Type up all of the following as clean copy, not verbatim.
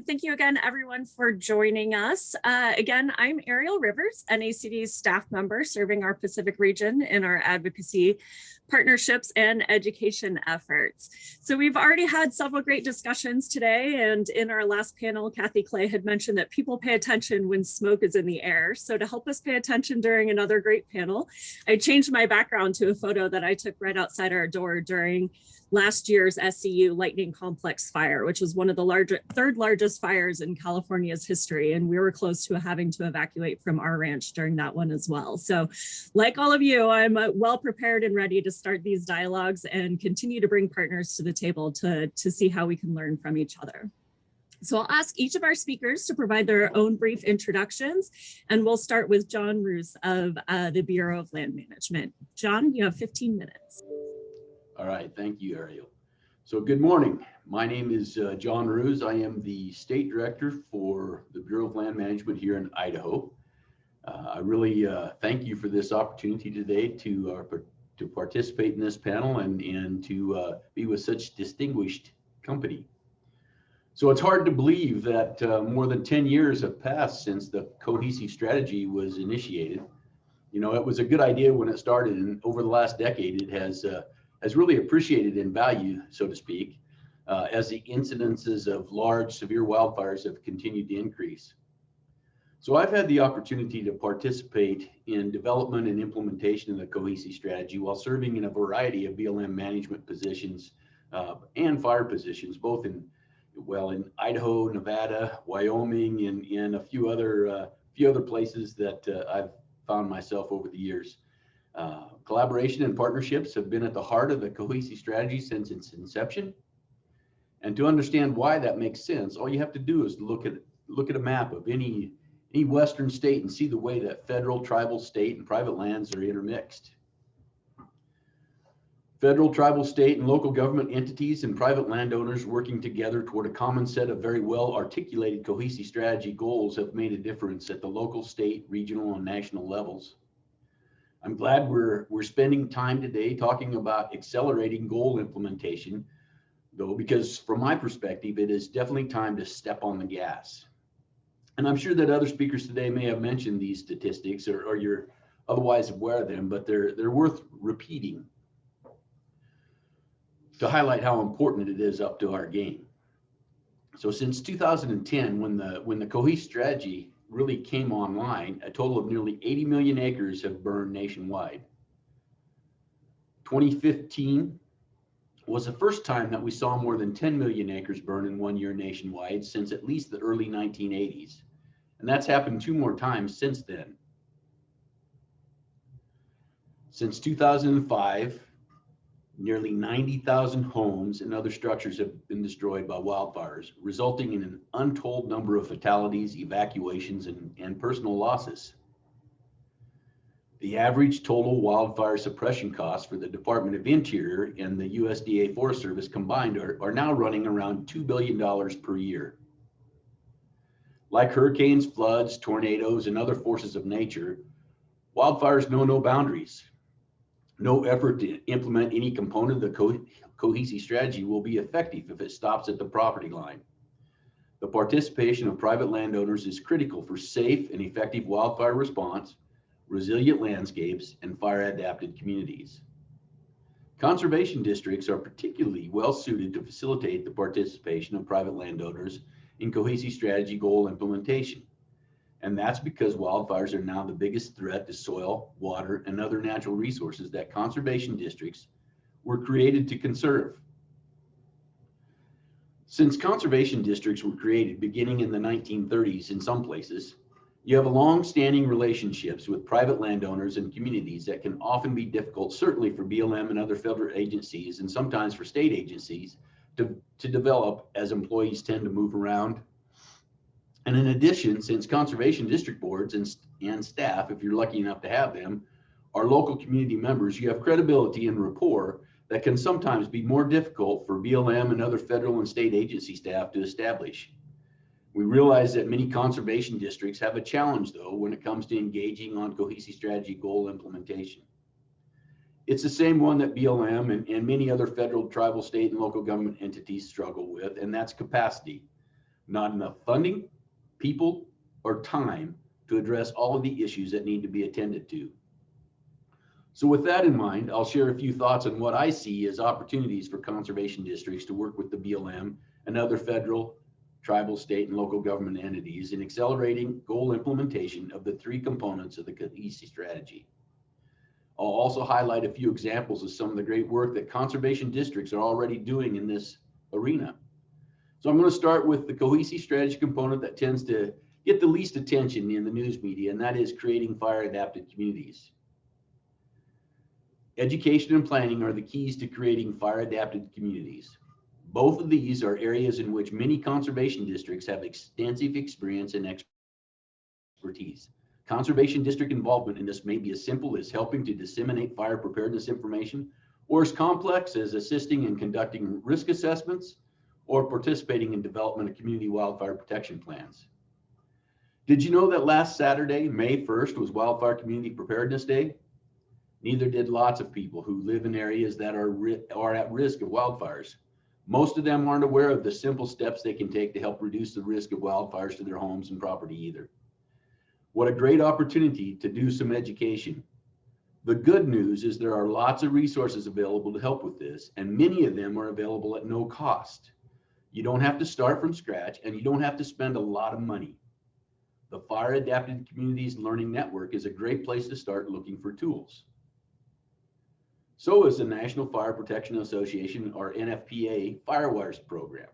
Thank you again, everyone, for joining us. Again, I'm Ariel Rivers, NACD's staff member serving our Pacific region in our advocacy, partnerships, and education efforts. So we've already had several great discussions today, and in our last panel, Kathy Clay had mentioned that people pay attention when smoke is in the air. So to help us pay attention during another great panel, I changed my background to a photo that I took right outside our door during last year's SCU Lightning Complex fire, which was one of the third largest fires in California's history. And we were close to having to evacuate from our ranch during that one as well. So like all of you, I'm well prepared and ready to start these dialogues and continue to bring partners to the table to see how we can learn from each other. So I'll ask each of our speakers to provide their own brief introductions, and we'll start with John Roos of the Bureau of Land Management. John, you have 15 minutes. All right, thank you, Ariel. So good morning. My name is John Roos. I am the State Director for the Bureau of Land Management here in Idaho. I really thank you for this opportunity today to participate in this panel and to be with such distinguished company. So it's hard to believe that more than 10 years have passed since the cohesive strategy was initiated. You know, it was a good idea when it started, and over the last decade, it has really appreciated in value, so to speak, as the incidences of large, severe wildfires have continued to increase. So I've had the opportunity to participate in development and implementation of the cohesive strategy while serving in a variety of BLM management positions and fire positions, both in Idaho, Nevada, Wyoming, and a few other places that I've found myself over the years. Collaboration and partnerships have been at the heart of the cohesive strategy since its inception. And to understand why that makes sense, all you have to do is look at a map of any Western state and see the way that federal, tribal, state, and private lands are intermixed. Federal, tribal, state, and local government entities and private landowners working together toward a common set of very well articulated cohesive strategy goals have made a difference at the local, state, regional, and national levels. I'm glad we're spending time today talking about accelerating goal implementation, though, because from my perspective, it is definitely time to step on the gas. And I'm sure that other speakers today may have mentioned these statistics or you're otherwise aware of them, but they're worth repeating to highlight how important it is up to our game. So since 2010, when the cohesive strategy really came online, a total of nearly 80 million acres have burned nationwide. 2015 was the first time that we saw more than 10 million acres burn in 1 year nationwide since at least the early 1980s. And that's happened 2 more times since then. Since 2005, nearly 90,000 homes and other structures have been destroyed by wildfires, resulting in an untold number of fatalities, evacuations, and personal losses. The average total wildfire suppression costs for the Department of Interior and the USDA Forest Service combined are now running around $2 billion per year. Like hurricanes, floods, tornadoes, and other forces of nature, wildfires know no boundaries. No effort to implement any component of the cohesive strategy will be effective if it stops at the property line. The participation of private landowners is critical for safe and effective wildfire response, resilient landscapes, and fire-adapted communities. Conservation districts are particularly well suited to facilitate the participation of private landowners in cohesive strategy goal implementation. And that's because wildfires are now the biggest threat to soil, water, and other natural resources that conservation districts were created to conserve. Since conservation districts were created beginning in the 1930s in some places, you have long-standing relationships with private landowners and communities that can often be difficult, certainly for BLM and other federal agencies, and sometimes for state agencies, to develop as employees tend to move around. And in addition, since conservation district boards and staff, if you're lucky enough to have them, are local community members, you have credibility and rapport that can sometimes be more difficult for BLM and other federal and state agency staff to establish. We realize that many conservation districts have a challenge, though, when it comes to engaging on cohesive strategy goal implementation. It's the same one that BLM and many other federal, tribal, state, and local government entities struggle with, and that's capacity. not enough funding, people, or time to address all of the issues that need to be attended to. So with that in mind, I'll share a few thoughts on what I see as opportunities for conservation districts to work with the BLM and other federal, tribal, state, and local government entities in accelerating goal implementation of the three components of the cohesive strategy. I'll also highlight a few examples of some of the great work that conservation districts are already doing in this arena. So I'm going to start with the cohesive strategy component that tends to get the least attention in the news media, and that is creating fire-adapted communities. Education and planning are the keys to creating fire-adapted communities. Both of these are areas in which many conservation districts have extensive experience and expertise. Conservation district involvement in this may be as simple as helping to disseminate fire preparedness information, or as complex as assisting in conducting risk assessments or participating in development of community wildfire protection plans. Did you know that last Saturday, May 1st, was Wildfire Community Preparedness Day? Neither did lots of people who live in areas that are at risk of wildfires. Most of them aren't aware of the simple steps they can take to help reduce the risk of wildfires to their homes and property either. What a great opportunity to do some education. The good news is there are lots of resources available to help with this, and many of them are available at no cost. You don't have to start from scratch, and you don't have to spend a lot of money. The Fire Adapted Communities Learning Network is a great place to start looking for tools. So is the National Fire Protection Association, or NFPA, Firewise program.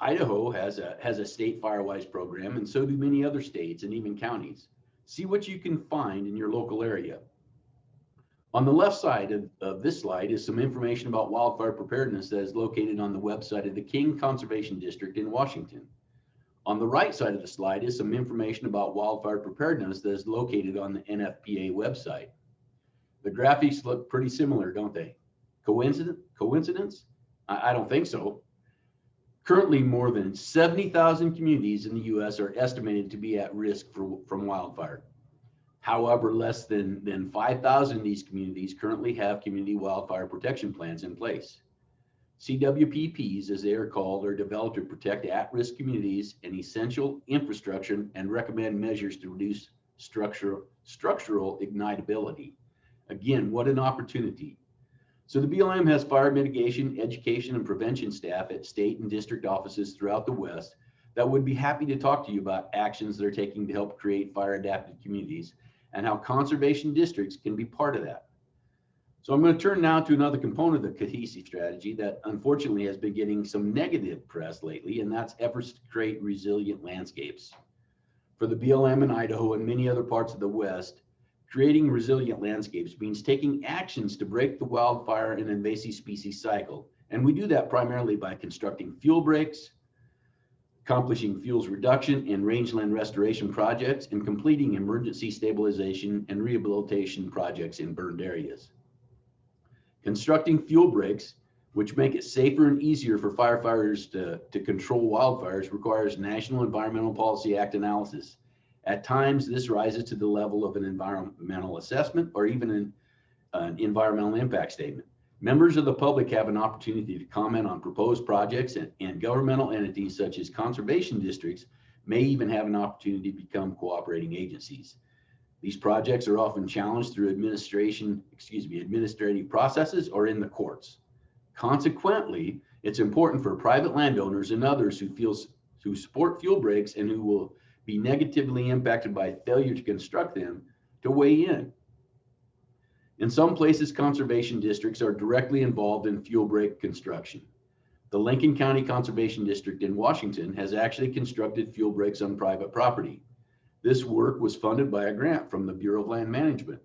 Idaho has a state Firewise program, and so do many other states and even counties. See what you can find in your local area. On the left side of this slide is some information about wildfire preparedness that is located on the website of the King Conservation District in Washington. On the right side of the slide is some information about wildfire preparedness that is located on the NFPA website. The graphics look pretty similar, don't they? Coincidence? I don't think so. Currently, more than 70,000 communities in the U.S. are estimated to be at risk from wildfire. However, less than 5,000 of these communities currently have community wildfire protection plans in place. CWPPs, as they are called, are developed to protect at-risk communities and essential infrastructure and recommend measures to reduce structural ignitability. Again, what an opportunity. So the BLM has fire mitigation, education, and prevention staff at state and district offices throughout the West that would be happy to talk to you about actions they're taking to help create fire-adapted communities and how conservation districts can be part of that. So I'm going to turn now to another component of the cohesive strategy that unfortunately has been getting some negative press lately, and that's efforts to create resilient landscapes. For the BLM in Idaho and many other parts of the West, creating resilient landscapes means taking actions to break the wildfire and invasive species cycle. And we do that primarily by constructing fuel breaks, accomplishing fuels reduction and rangeland restoration projects, and completing emergency stabilization and rehabilitation projects in burned areas. Constructing fuel breaks, which make it safer and easier for firefighters to control wildfires, requires National Environmental Policy Act analysis. At times, this rises to the level of an environmental assessment or even an environmental impact statement. Members of the public have an opportunity to comment on proposed projects, and governmental entities such as conservation districts may even have an opportunity to become cooperating agencies. These projects are often challenged through administrative processes or in the courts. Consequently, it's important for private landowners and others who support fuel breaks and who will be negatively impacted by failure to construct them to weigh in. In some places, conservation districts are directly involved in fuel break construction. The Lincoln County Conservation District in Washington has actually constructed fuel breaks on private property. This work was funded by a grant from the Bureau of Land Management.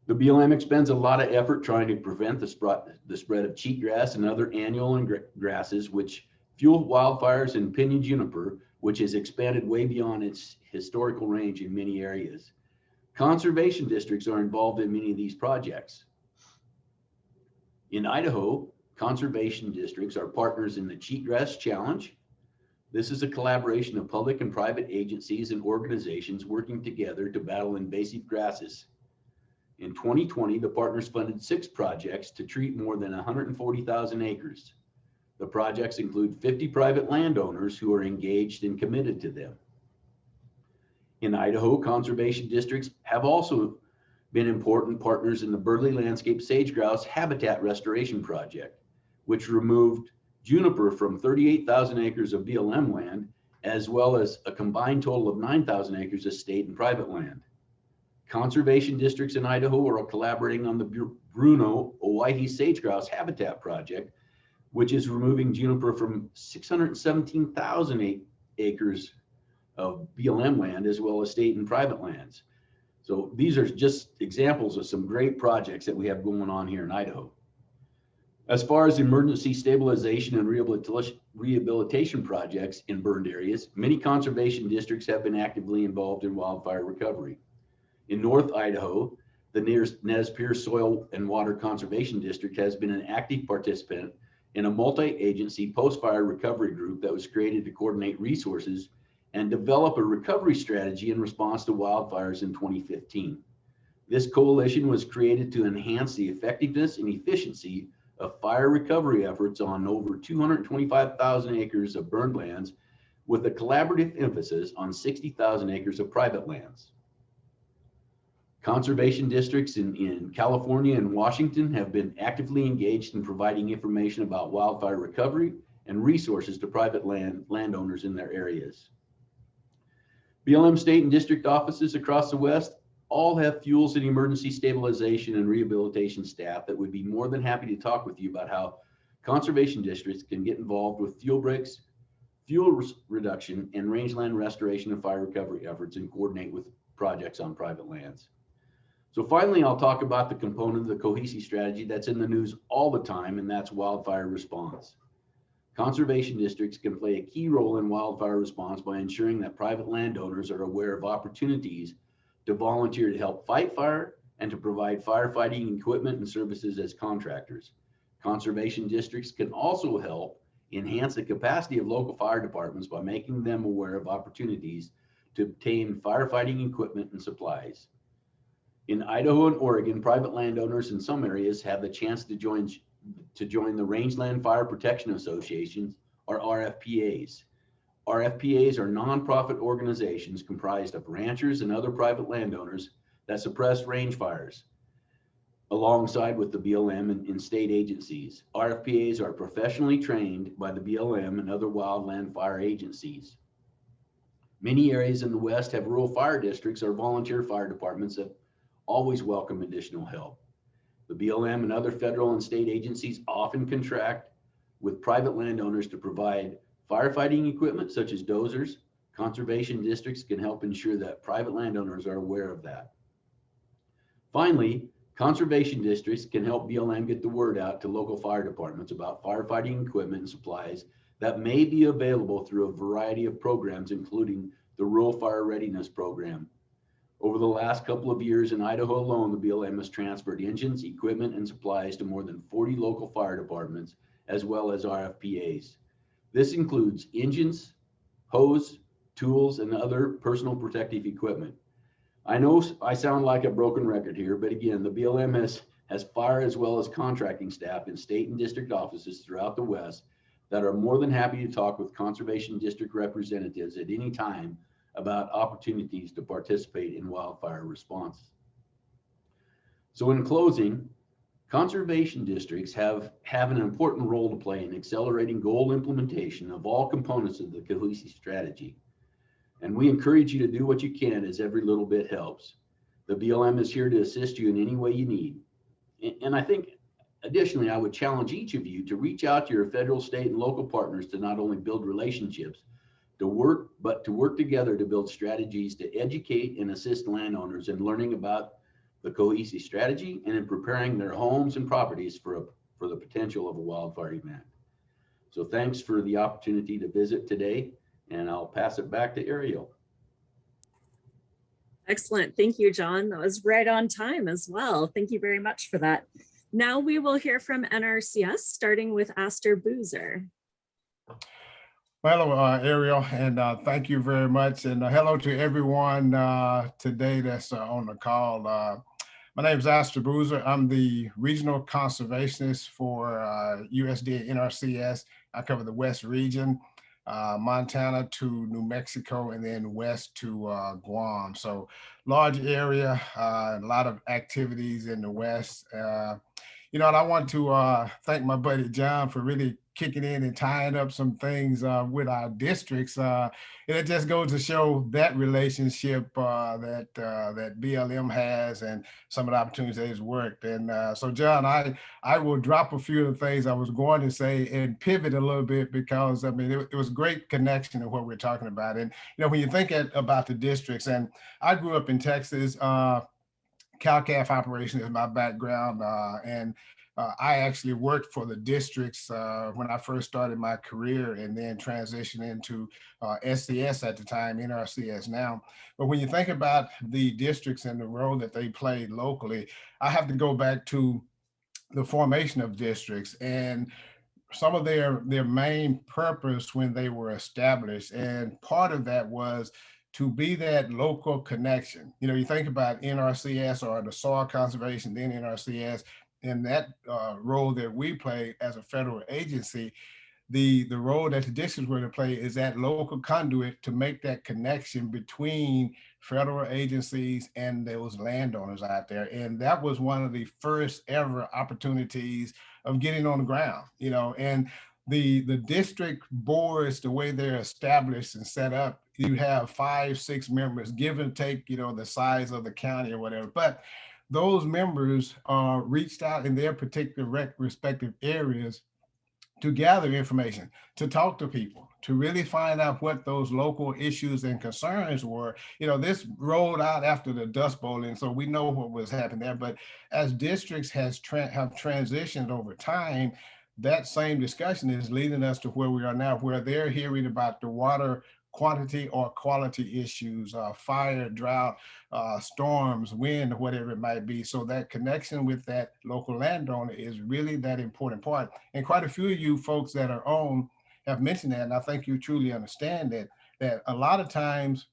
The BLM expends a lot of effort trying to prevent the spread of cheatgrass and other annual grasses which fuel wildfires and pinyon juniper, which has expanded way beyond its historical range in many areas. Conservation districts are involved in many of these projects. In Idaho, conservation districts are partners in the Cheatgrass Challenge. This is a collaboration of public and private agencies and organizations working together to battle invasive grasses. In 2020, the partners funded 6 projects to treat more than 140,000 acres. The projects include 50 private landowners who are engaged and committed to them. In Idaho, conservation districts have also been important partners in the Burley Landscape Sage-Grouse Habitat Restoration Project, which removed juniper from 38,000 acres of BLM land, as well as a combined total of 9,000 acres of state and private land. Conservation districts in Idaho are collaborating on the Bruno Owyhee Sage-Grouse Habitat Project, which is removing juniper from 617,000 acres of BLM land, as well as state and private lands. So these are just examples of some great projects that we have going on here in Idaho. As far as emergency stabilization and rehabilitation projects in burned areas, many conservation districts have been actively involved in wildfire recovery. In North Idaho, the Nez Perce Soil and Water Conservation District has been an active participant in a multi-agency post-fire recovery group that was created to coordinate resources and develop a recovery strategy in response to wildfires in 2015. This coalition was created to enhance the effectiveness and efficiency of fire recovery efforts on over 225,000 acres of burned lands, with a collaborative emphasis on 60,000 acres of private lands. Conservation districts in California and Washington have been actively engaged in providing information about wildfire recovery and resources to private landowners in their areas. BLM state and district offices across the West all have fuels and emergency stabilization and rehabilitation staff that would be more than happy to talk with you about how conservation districts can get involved with fuel breaks, fuel reduction, and rangeland restoration and fire recovery efforts, and coordinate with projects on private lands. So finally, I'll talk about the component of the cohesive strategy that's in the news all the time, and that's wildfire response. Conservation districts can play a key role in wildfire response by ensuring that private landowners are aware of opportunities to volunteer to help fight fire and to provide firefighting equipment and services as contractors. Conservation districts can also help enhance the capacity of local fire departments by making them aware of opportunities to obtain firefighting equipment and supplies. In Idaho and Oregon, private landowners in some areas have the chance to join the Rangeland Fire Protection Associations, or RFPAs. RFPAs are nonprofit organizations comprised of ranchers and other private landowners that suppress range fires, alongside with the BLM and state agencies. RFPAs are professionally trained by the BLM and other wildland fire agencies. Many areas in the West have rural fire districts or volunteer fire departments that always welcome additional help. The BLM and other federal and state agencies often contract with private landowners to provide firefighting equipment such as dozers. Conservation districts can help ensure that private landowners are aware of that. Finally, conservation districts can help BLM get the word out to local fire departments about firefighting equipment and supplies that may be available through a variety of programs, including the Rural Fire Readiness Program. Over the last couple of years in Idaho alone, the BLM has transferred engines, equipment, and supplies to more than 40 local fire departments, as well as RFPAs. This includes engines, hose, tools, and other personal protective equipment. I know I sound like a broken record here, but again, the BLM has fire as well as contracting staff in state and district offices throughout the West that are more than happy to talk with conservation district representatives at any time about opportunities to participate in wildfire response. So in closing, conservation districts have an important role to play in accelerating goal implementation of all components of the cohesive strategy. And we encourage you to do what you can, as every little bit helps. The BLM is here to assist you in any way you need. And I think additionally, I would challenge each of you to reach out to your federal, state, and local partners to not only build relationships, but to work together to build strategies to educate and assist landowners in learning about the cohesive strategy and in preparing their homes and properties for the potential of a wildfire event. So thanks for the opportunity to visit today, and I'll pass it back to Ariel. Excellent. Thank you, John. That was right on time as well. Thank you very much for that. Now we will hear from NRCS, starting with Astor Boozer. Hello, Ariel, and thank you very much. And hello to everyone today that's on the call. My name is Astor Boozer. I'm the regional conservationist for USDA NRCS. I cover the West region, Montana to New Mexico, and then west to Guam. So large area, a lot of activities in the West. And I want to thank my buddy John for really kicking in and tying up some things with our districts. And it just goes to show that relationship that BLM has and some of the opportunities that has worked. And so, John, I will drop a few of the things I was going to say and pivot a little bit because, I mean, it was a great connection to what we're talking about. And, when you think about the districts, and I grew up in Texas, cow-calf operation is my background, and I actually worked for the districts when I first started my career, and then transitioned into SCS at the time, NRCS now. But when you think about the districts and the role that they played locally, I have to go back to the formation of districts and some of their main purpose when they were established. And part of that was to be that local connection. You think about NRCS or the soil conservation, then NRCS, and that role that we play as a federal agency, the role that the districts were to play is that local conduit to make that connection between federal agencies and those landowners out there. And that was one of the first ever opportunities of getting on the ground, and the district boards, the way they're established and set up, you have 5-6 members, give and take, the size of the county or whatever. But those members reached out in their particular respective areas to gather information, to talk to people, to really find out what those local issues and concerns were. This rolled out after the Dust Bowl, and so we know what was happening there. But as districts have transitioned over time, that same discussion is leading us to where we are now, where they're hearing about the water quantity or quality issues, fire, drought, storms, wind, whatever it might be. So that connection with that local landowner is really that important part. And quite a few of you folks that are on have mentioned that, and I think you truly understand that a lot of times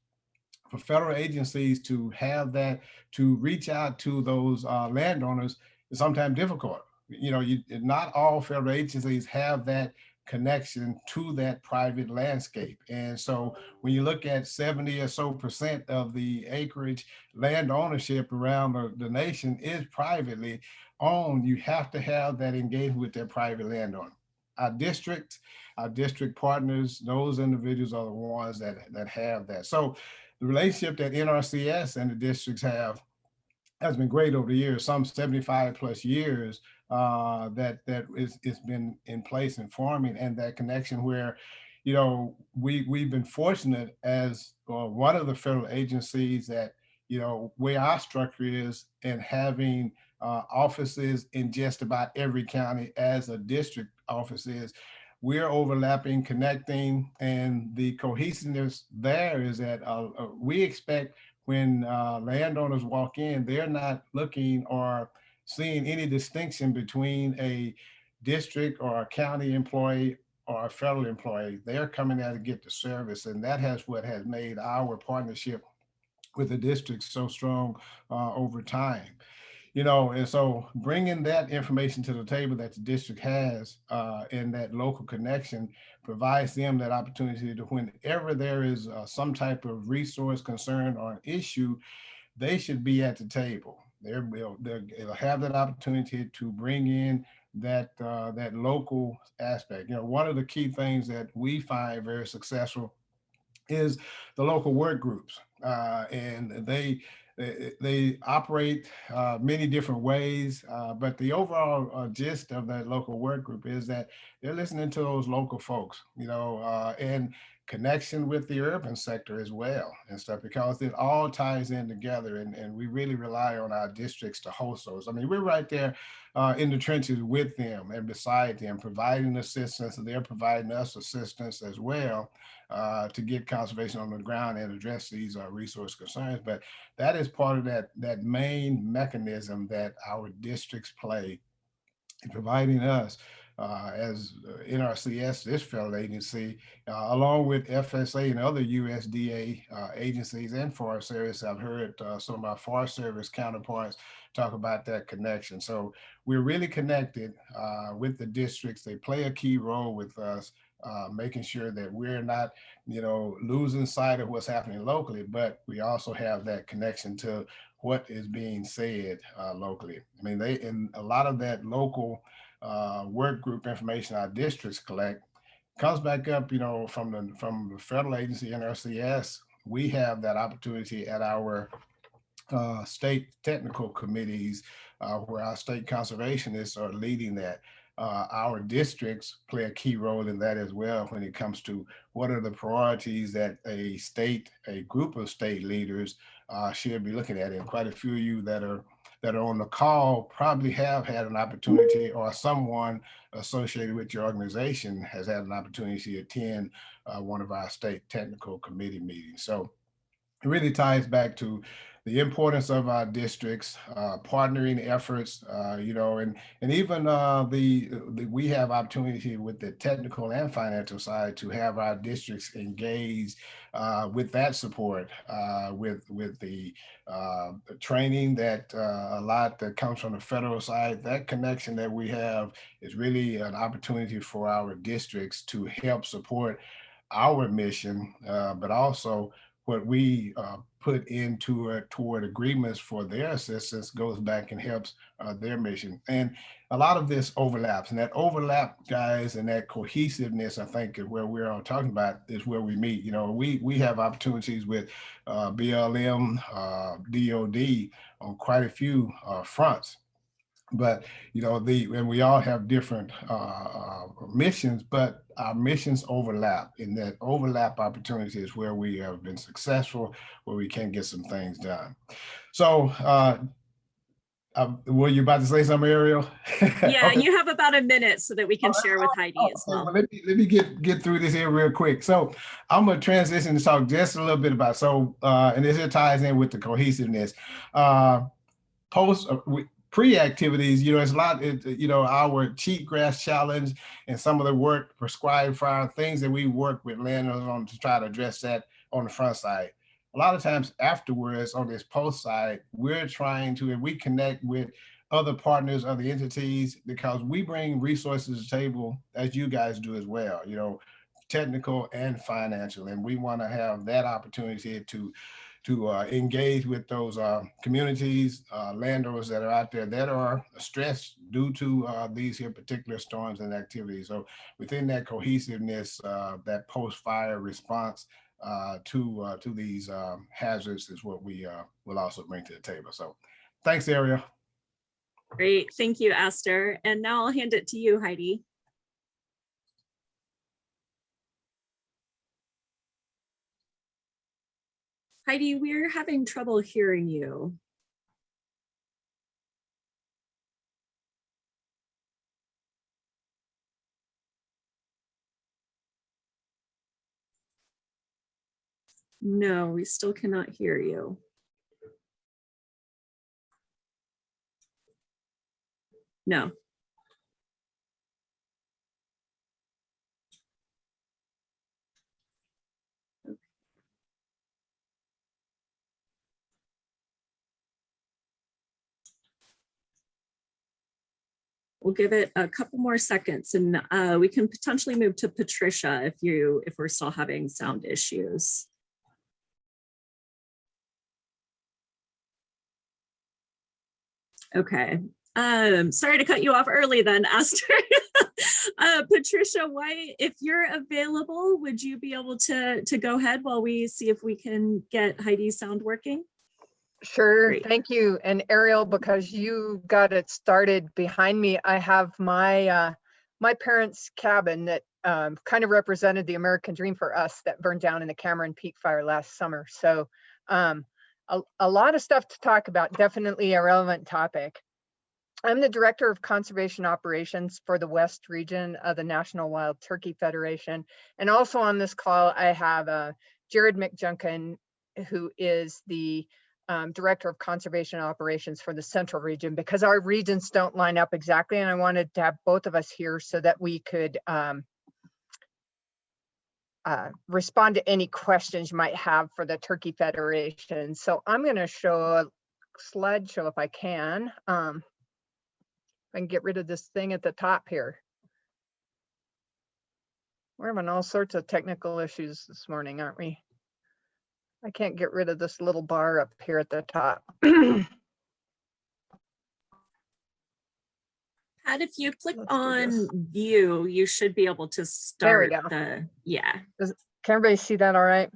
for federal agencies to have that, to reach out to those landowners is sometimes difficult. Not all federal agencies have that connection to that private landscape. And so when you look at 70 or so % of the acreage land ownership around the nation is privately owned, you have to have that engagement with that private landowner. Our district partners, those individuals are the ones that have that. So the relationship that NRCS and the districts have has been great over the years, some 75 plus years that it's been in place and forming, and that connection where, we've been fortunate as one of the federal agencies that, where our structure is, and having offices in just about every county as a district office is, we're overlapping, connecting, and the cohesiveness there is that we expect when landowners walk in, they're not looking or seeing any distinction between a district or a county employee or a federal employee. They're coming out to get the service, and that has what has made our partnership with the district so strong over time. And so bringing that information to the table that the district has and that local connection provides them that opportunity to, whenever there is some type of resource, concern, or an issue, they should be at the table. They'll have that opportunity to bring in that local aspect. One of the key things that we find very successful is the local work groups, and they operate many different ways, but the overall gist of that local work group is that they're listening to those local folks, and connection with the urban sector as well and stuff, because it all ties in together, and we really rely on our districts to host those. I mean, we're right there in the trenches with them and beside them, providing assistance, and they're providing us assistance as well to get conservation on the ground and address these resource concerns. But that is part of that main mechanism that our districts play in providing us as NRCS, this federal agency, along with FSA and other USDA agencies and Forest Service. I've heard some of our Forest Service counterparts talk about that connection. So we're really connected with the districts. They play a key role with us, making sure that we're not, losing sight of what's happening locally, but we also have that connection to what is being said locally. I mean, in a lot of that local work group information our districts collect comes back up, from the federal agency NRCS. We have that opportunity at our state technical committees, where our state conservationists are leading that. Our districts play a key role in that as well when it comes to what are the priorities that a group of state leaders should be looking at. And quite a few of you that are on the call probably have had an opportunity, or someone associated with your organization has had an opportunity to attend one of our state technical committee meetings. So it really ties back to the importance of our districts, partnering efforts, and even we have opportunity with the technical and financial side to have our districts engaged with that support, with the training that a lot that comes from the federal side. That connection that we have is really an opportunity for our districts to help support our mission, but also what we put into it toward agreements for their assistance goes back and helps their mission. And a lot of this overlaps, and that overlap, guys, and that cohesiveness, I think, is where we're all talking about, is where we meet. We have opportunities with BLM, DOD on quite a few fronts. But and we all have different missions, but our missions overlap. In that overlap opportunity is where we have been successful, where we can get some things done. So were you about to say something, Ariel? Yeah, Okay. You have about a minute so that we can share with Heidi as well. Well, let me get through this here real quick. So I'm gonna transition to talk just a little bit about, and this ties in with the cohesiveness. Pre-activities, it's a lot, our cheatgrass challenge and some of the work prescribed fire, things that we work with landowners on to try to address that on the front side. A lot of times afterwards on this post side, we're trying to, and we connect with other partners, other entities, because we bring resources to the table, as you guys do as well, technical and financial. And we want to have that opportunity to engage with those communities, landowners that are out there that are stressed due to these here particular storms and activities. So within that cohesiveness, that post-fire response to these hazards is what we will also bring to the table. So thanks, Ariel. Great, thank you, Esther. And now I'll hand it to you, Heidi. Heidi, we're having trouble hearing you. No, we still cannot hear you. No. We'll give it a couple more seconds, and we can potentially move to Patricia if we're still having sound issues. Okay. Sorry to cut you off early then, Esther. Patricia White, if you're available, would you be able to go ahead while we see if we can get Heidi's sound working? Sure. Great. Thank you. And Ariel, because you got it started behind me, I have my my parents' cabin that kind of represented the American dream for us that burned down in the Cameron Peak fire last summer. So a lot of stuff to talk about, definitely a relevant topic. I'm the Director of Conservation Operations for the West region of the National Wild Turkey Federation. And also on this call, I have Jared McJunkin, who is the Director of Conservation Operations for the Central Region, because our regions don't line up exactly, and I wanted to have both of us here so that we could respond to any questions you might have for the Turkey Federation. So I'm going to show a slideshow if I can. I can get rid of this thing at the top here. We're having all sorts of technical issues this morning, aren't we? I can't get rid of this little bar up here at the top. Pat, if you click Let's do on this. view, you should be able to There we start go. yeah, Can everybody see that all right?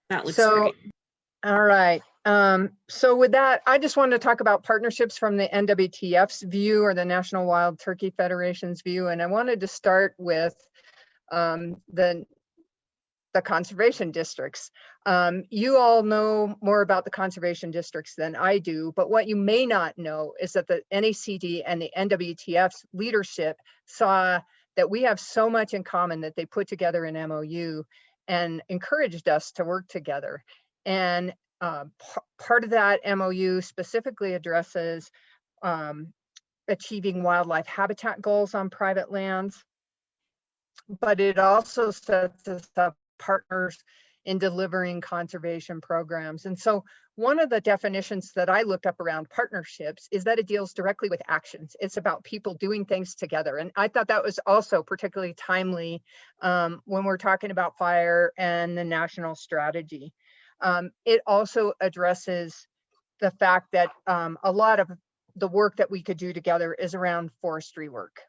that looks So, great. all right. So with that, I just wanted to talk about partnerships from the NWTF's view, or the National Wild Turkey Federation's view. And I wanted to start with the conservation districts. You all know more about the conservation districts than I do, but what you may not know is that the NACD and the NWTF's leadership saw that we have so much in common that they put together an MOU and encouraged us to work together. And part of that MOU specifically addresses achieving wildlife habitat goals on private lands, but it also sets us up partners in delivering conservation programs. And so one of the definitions that I looked up around partnerships is that it deals directly with actions. It's about people doing things together. And I thought that was also particularly timely when we're talking about fire and the national strategy. It also addresses the fact that a lot of the work that we could do together is around forestry work.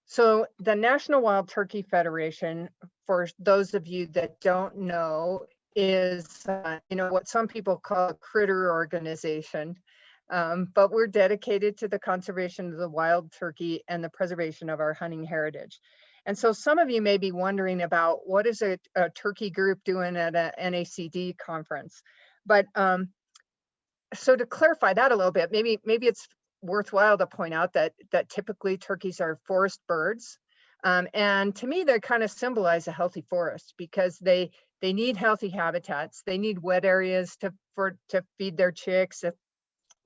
So the National Wild Turkey Federation, for those of you that don't know, is what some people call a critter organization, but we're dedicated to the conservation of the wild turkey and the preservation of our hunting heritage. And so some of you may be wondering about what is a turkey group doing at a NACD conference. But so to clarify that a little bit, maybe it's worthwhile to point out that typically turkeys are forest birds. And to me, they kind of symbolize a healthy forest because they need healthy habitats. They need wet areas to feed their chicks.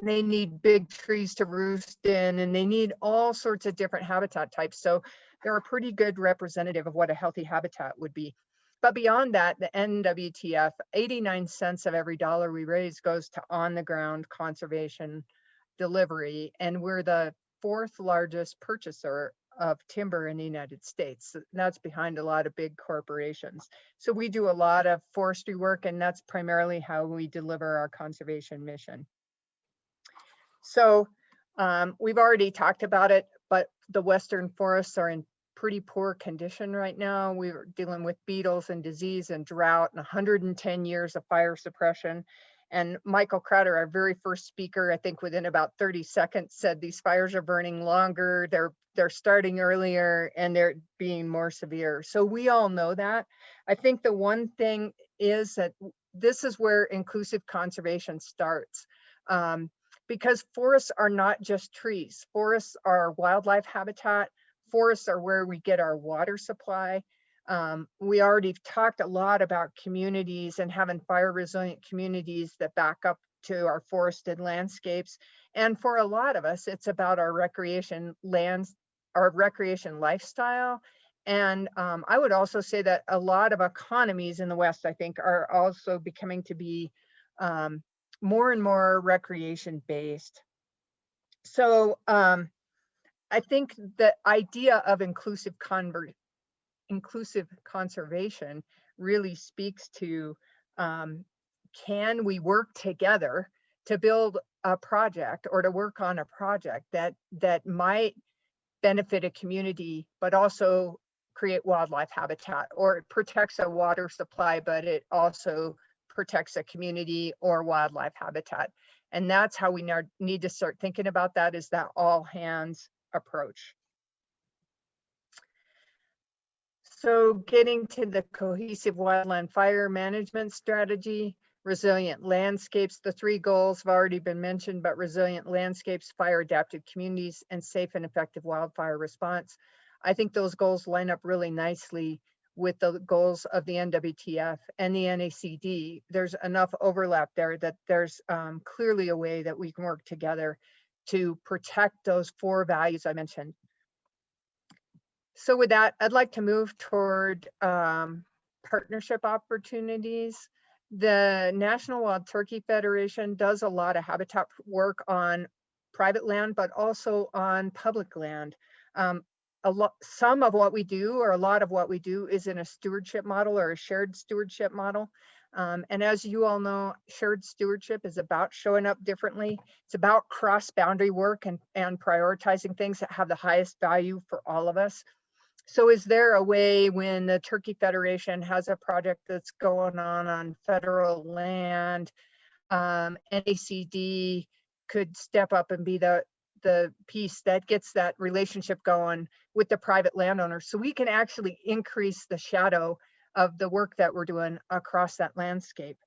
They need big trees to roost in, and they need all sorts of different habitat types. So they're a pretty good representative of what a healthy habitat would be. But beyond that, the NWTF, 89 cents of every dollar we raise goes to on-the-ground conservation delivery, and we're the 4th largest purchaser of timber in the United States. That's behind a lot of big corporations. So we do a lot of forestry work, and that's primarily how we deliver our conservation mission. So we've already talked about it, but the Western forests are in pretty poor condition right now. We're dealing with beetles and disease and drought and 110 years of fire suppression. And Michael Crowder, our very first speaker, I think within about 30 seconds said these fires are burning longer, they're starting earlier, and they're being more severe. So we all know that. I think the one thing is that this is where inclusive conservation starts. Because forests are not just trees. Forests are wildlife habitat. Forests are where we get our water supply. We already talked a lot about communities and having fire resilient communities that back up to our forested landscapes. And for a lot of us, it's about our recreation lands, our recreation lifestyle. And I would also say that a lot of economies in the West, I think, are also becoming to be more and more recreation based. So I think the idea of inclusive conservation really speaks to, can we work together to build a project or to work on a project that might benefit a community, but also create wildlife habitat, or it protects a water supply, but it also protects a community or wildlife habitat. And that's how we need to start thinking about that, is that all hands approach. So getting to the cohesive wildland fire management strategy, resilient landscapes, the 3 goals have already been mentioned, but resilient landscapes, fire adapted communities, and safe and effective wildfire response. I think those goals line up really nicely with the goals of the NWTF and the NACD. There's enough overlap there that there's clearly a way that we can work together to protect those 4 values I mentioned. So with that, I'd like to move toward partnership opportunities. The National Wild Turkey Federation does a lot of habitat work on private land, but also on public land. Some of what we do, or a lot of what we do, is in a stewardship model or a shared stewardship model. And as you all know, shared stewardship is about showing up differently. It's about cross-boundary work and prioritizing things that have the highest value for all of us. So is there a way, when the Turkey Federation has a project that's going on federal land, NACD could step up and be the piece that gets that relationship going with the private landowner, so we can actually increase the shadow of the work that we're doing across that landscape?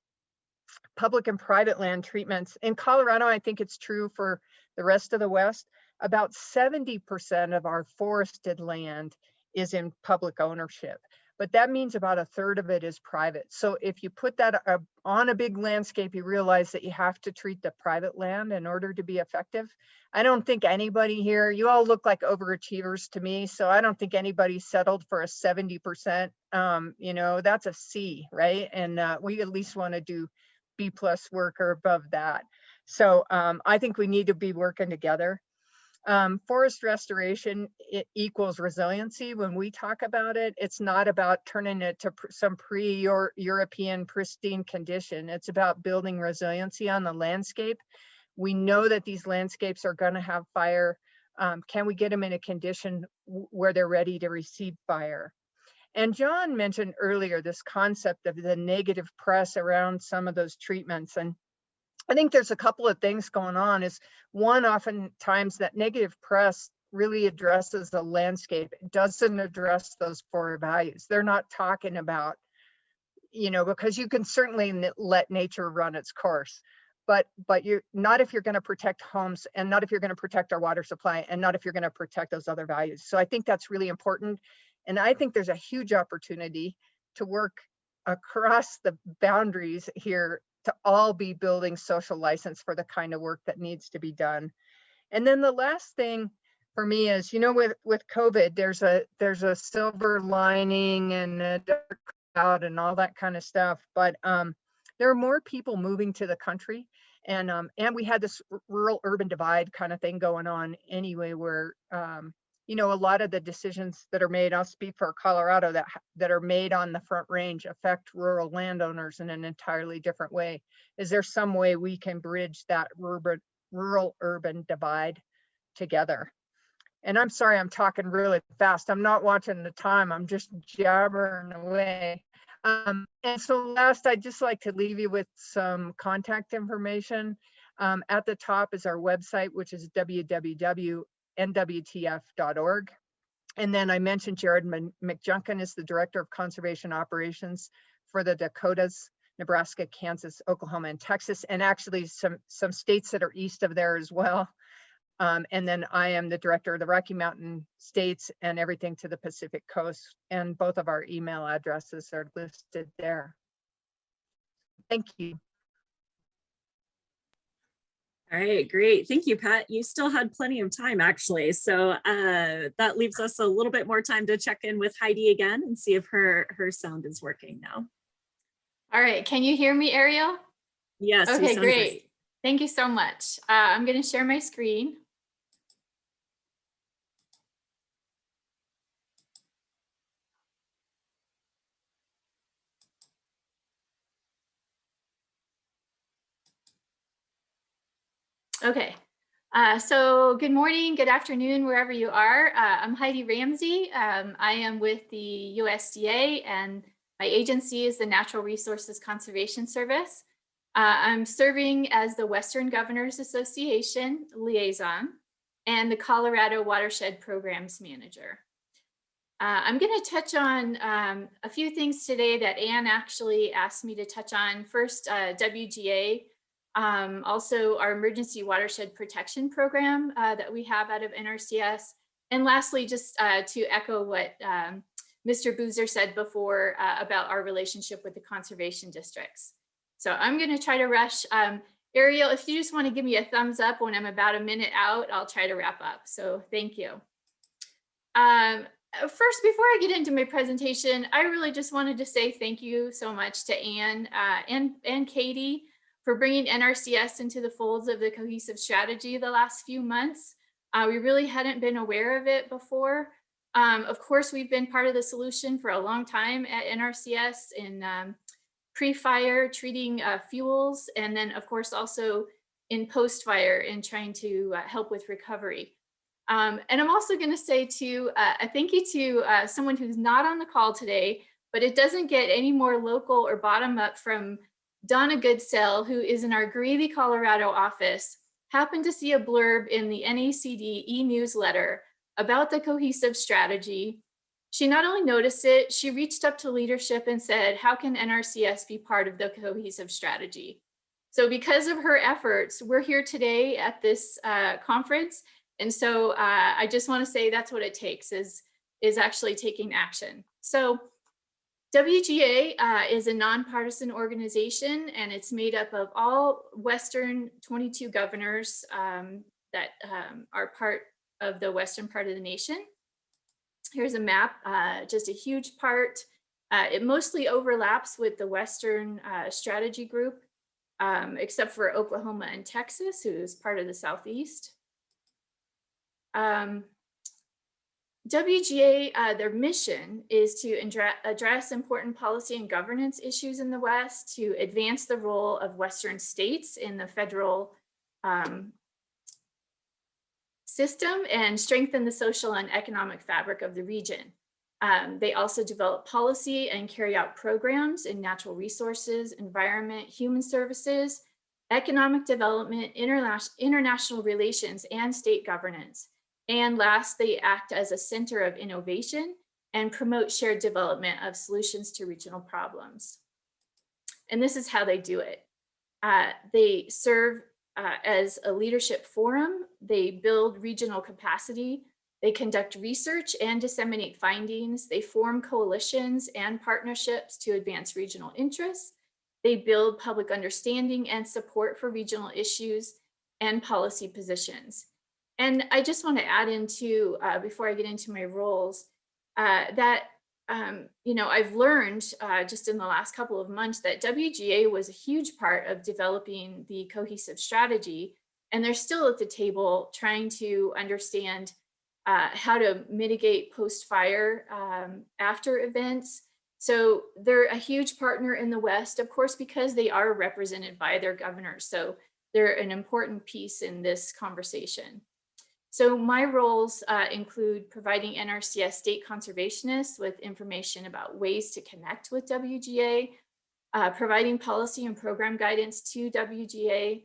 Public and private land treatments. In Colorado, I think it's true for the rest of the West, about 70% of our forested land is in public ownership, but that means about 1/3 of it is private. So if you put that on a big landscape, you realize that you have to treat the private land in order to be effective. I don't think anybody here, you all look like overachievers to me, so I don't think anybody settled for a 70%. You know, that's a C, right? And we at least want to do B+ work or above that. So I think we need to be working together. Forest restoration, it equals resiliency. When we talk about it, it's not about turning it to some pre-European pristine condition. It's about building resiliency on the landscape. We know that these landscapes are going to have fire. Can we get them in a condition where they're ready to receive fire? And John mentioned earlier this concept of the negative press around some of those treatments. And I think there's a couple of things going on. Is one, oftentimes that negative press really addresses the landscape. It doesn't address those 4 values. They're not talking about, you know, because you can certainly let nature run its course, but you're not if you're going to protect homes, and not if you're going to protect our water supply, and not if you're going to protect those other values. So I think that's really important. And I think there's a huge opportunity to work across the boundaries here to all be building social license for the kind of work that needs to be done. And then the last thing for me is, you know, with COVID, there's a silver lining and a dark cloud and all that kind of stuff. But there are more people moving to the country, and we had this rural urban divide kind of thing going on anyway, where you know, a lot of the decisions that are made, I'll speak for Colorado, that are made on the Front Range affect rural landowners in an entirely different way. Is there some way we can bridge that rural urban divide together? And I'm sorry, I'm talking really fast. I'm not watching the time. I'm just jabbering away. And so last, I'd just like to leave you with some contact information. At the top is our website, which is www.nwtf.org. And then I mentioned Jared McJunkin is the Director of Conservation Operations for the Dakotas, Nebraska, Kansas, Oklahoma, and Texas, and actually some states that are east of there as well. And then I am the Director of the Rocky Mountain states and everything to the Pacific Coast. And both of our email addresses are listed there. Thank you. All right, great. Thank you, Pat. You still had plenty of time, actually. So that leaves us a little bit more time to check in with Heidi again and see if her sound is working now. All right, can you hear me, Ariel? Yes. Okay, great. Nice. Thank you so much. I'm going to share my screen. Okay, so good morning, good afternoon, wherever you are. I'm Heidi Ramsey. I am with the USDA, and my agency is the Natural Resources Conservation Service. I'm serving as the Western Governors Association liaison and the Colorado Watershed Programs Manager. I'm going to touch on a few things today that Anne actually asked me to touch on. First, WGA. Also our emergency watershed protection program that we have out of NRCS. And lastly, just to echo what Mr. Boozer said before about our relationship with the conservation districts. So I'm going to try to rush. Ariel, if you just want to give me a thumbs up when I'm about a minute out, I'll try to wrap up. So thank you. First, before I get into my presentation, I really just wanted to say thank you so much to Anne and Katie for bringing NRCS into the folds of the cohesive strategy the last few months. We really hadn't been aware of it before. Of course, we've been part of the solution for a long time at NRCS in pre-fire treating fuels, and then of course also in post-fire in trying to help with recovery. And I'm also going to say too, a thank you to someone who's not on the call today, but it doesn't get any more local or bottom up from Donna Goodsell, who is in our Greeley, Colorado office, happened to see a blurb in the NACD e-newsletter about the cohesive strategy. She not only noticed it, she reached up to leadership and said, how can NRCS be part of the cohesive strategy? So because of her efforts, we're here today at this conference. And so I just want to say that's what it takes is actually taking action. So WGA is a nonpartisan organization, and it's made up of all Western 22 governors that are part of the Western part of the nation. Here's a map, just a huge part. It mostly overlaps with the Western strategy group, except for Oklahoma and Texas, who's part of the Southeast. WGA, their mission is to address important policy and governance issues in the West, to advance the role of Western states in the federal system, and strengthen the social and economic fabric of the region. They also develop policy and carry out programs in natural resources, environment, human services, economic development, international relations, and state governance. And last, they act as a center of innovation and promote shared development of solutions to regional problems. And this is how they do it. They serve as a leadership forum. They build regional capacity. They conduct research and disseminate findings. They form coalitions and partnerships to advance regional interests. They build public understanding and support for regional issues and policy positions. And I just want to add into, before I get into my roles, that, I've learned just in the last couple of months that WGA was a huge part of developing the cohesive strategy. And they're still at the table trying to understand how to mitigate post-fire after events. So they're a huge partner in the West, of course, because they are represented by their governors. So they're an important piece in this conversation. So my roles include providing NRCS state conservationists with information about ways to connect with WGA, providing policy and program guidance to WGA,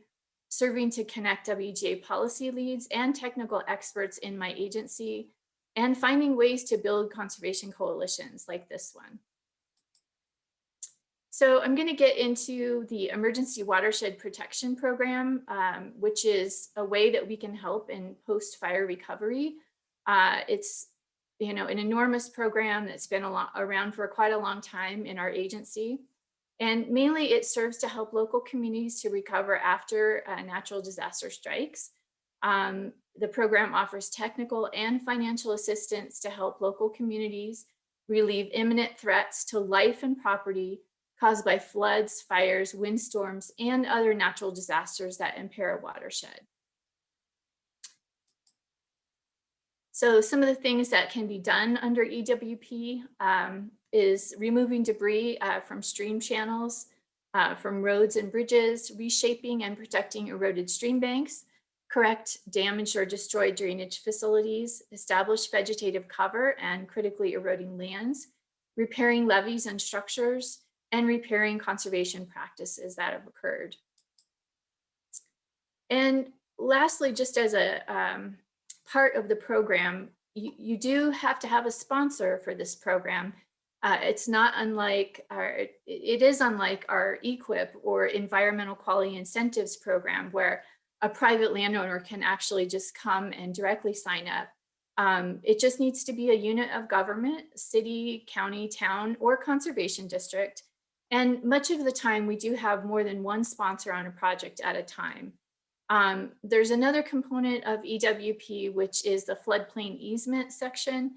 serving to connect WGA policy leads and technical experts in my agency, and finding ways to build conservation coalitions like this one. So I'm going to get into the Emergency Watershed Protection Program, which is a way that we can help in post-fire recovery. It's an enormous program that's been around for quite a long time in our agency. And mainly it serves to help local communities to recover after natural disaster strikes. The program offers technical and financial assistance to help local communities relieve imminent threats to life and property caused by floods, fires, windstorms, and other natural disasters that impair a watershed. So some of the things that can be done under EWP is removing debris from stream channels, from roads and bridges, reshaping and protecting eroded stream banks, correct damaged or destroyed drainage facilities, establish vegetative cover and critically eroding lands, repairing levees and structures, and repairing conservation practices that have occurred. And lastly, just as a part of the program, you do have to have a sponsor for this program. It's not unlike it is unlike our EQIP or Environmental Quality Incentives program, where a private landowner can actually just come and directly sign up. It just needs to be a unit of government, city, county, town, or conservation district. And much of the time we do have more than one sponsor on a project at a time. There's another component of EWP, which is the floodplain easement section.